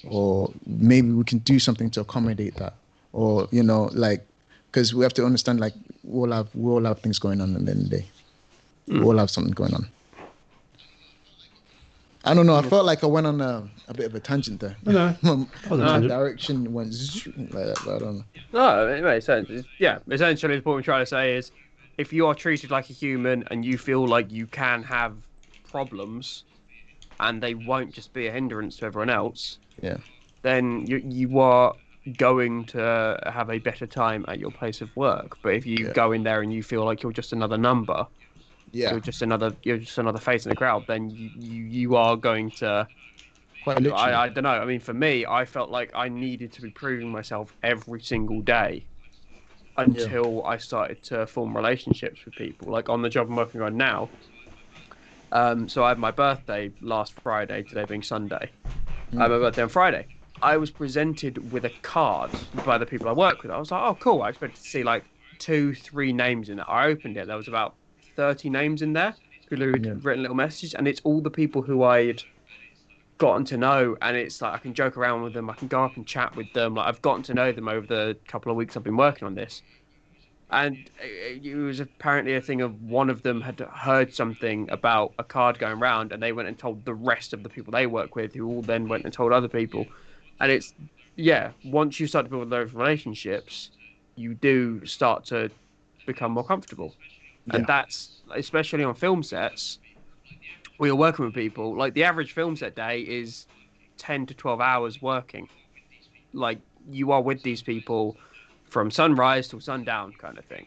Or maybe we can do something to accommodate that. Or, like, because we have to understand like we all have things going on at the end of the day. We all have something going on. I don't know. I felt like I went on a bit of a tangent there. No, that wasn't a My tangent. direction went like that, but I don't know. No, it makes sense. Yeah, essentially, the point I'm trying to say is if you are treated like a human and you feel like you can have problems and they won't just be a hindrance to everyone else, Yeah. then you are going to have a better time at your place of work. But if you Yeah. go in there and you feel like you're just another number, Yeah. you're just another face in the crowd, then you are going to. Quite literally. I don't know. I mean, for me, I felt like I needed to be proving myself every single day Yeah. until I started to form relationships with people. Like on the job I'm working on now. So I had my birthday last Friday, today being Sunday. I had my birthday on Friday. I was presented with a card by the people I work with. I was like, oh, cool. I expected to see like 2, 3 names in it. I opened it. There was about 30 names in there who'd Yeah. written little messages, and it's all the people who I'd gotten to know. And it's like I can joke around with them. I can go up and chat with them. Like I've gotten to know them over the couple of weeks I've been working on this. And it was apparently a thing of one of them had heard something about a card going around, and they went and told the rest of the people they work with, who all then went and told other people. And it's, yeah, once you start to build those relationships, you do start to become more comfortable. And Yeah. that's, especially on film sets, where you're working with people, like the average film set day is 10 to 12 hours working. Like you are with these people from sunrise till sundown kind of thing.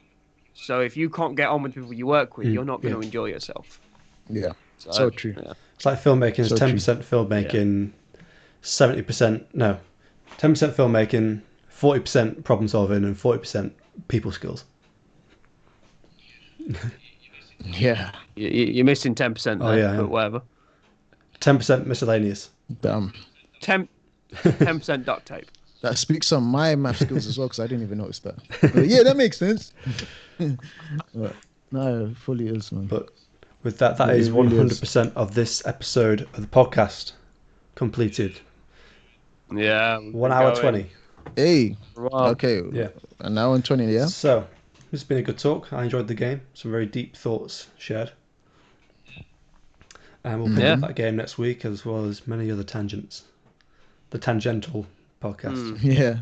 So if you can't get on with the people you work with, you're not going Yeah. to enjoy yourself. Yeah. So true. yeah. It's like filmmaking is So true. 10% filmmaking, 70%, no, 10% filmmaking, 40% problem solving, and 40% people skills. Yeah. You're missing 10% Oh, there, yeah, I but am. whatever. 10% miscellaneous. Damn. 10% duct tape. That speaks on my math skills as well, because I didn't even notice that. But yeah, that makes sense. But, no, it fully is, man. But with that, that It is really is. 100% of this episode of the podcast completed. Yeah. 1 hour 20. Hey, Wow. okay. Yeah. An hour and 20, yeah? So, this has been a good talk. I enjoyed the game. Some very deep thoughts shared. And we'll pick Yeah. up that game next week as well as many other tangents. The Tangential podcast. Yeah.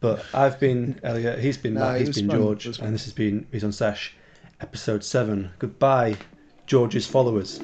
But I've been Elliot, he's been Nah, Matt, it he's was been fun. It George, was and fun. this has been Mise-En-Sesh, episode 7. Goodbye, George's followers.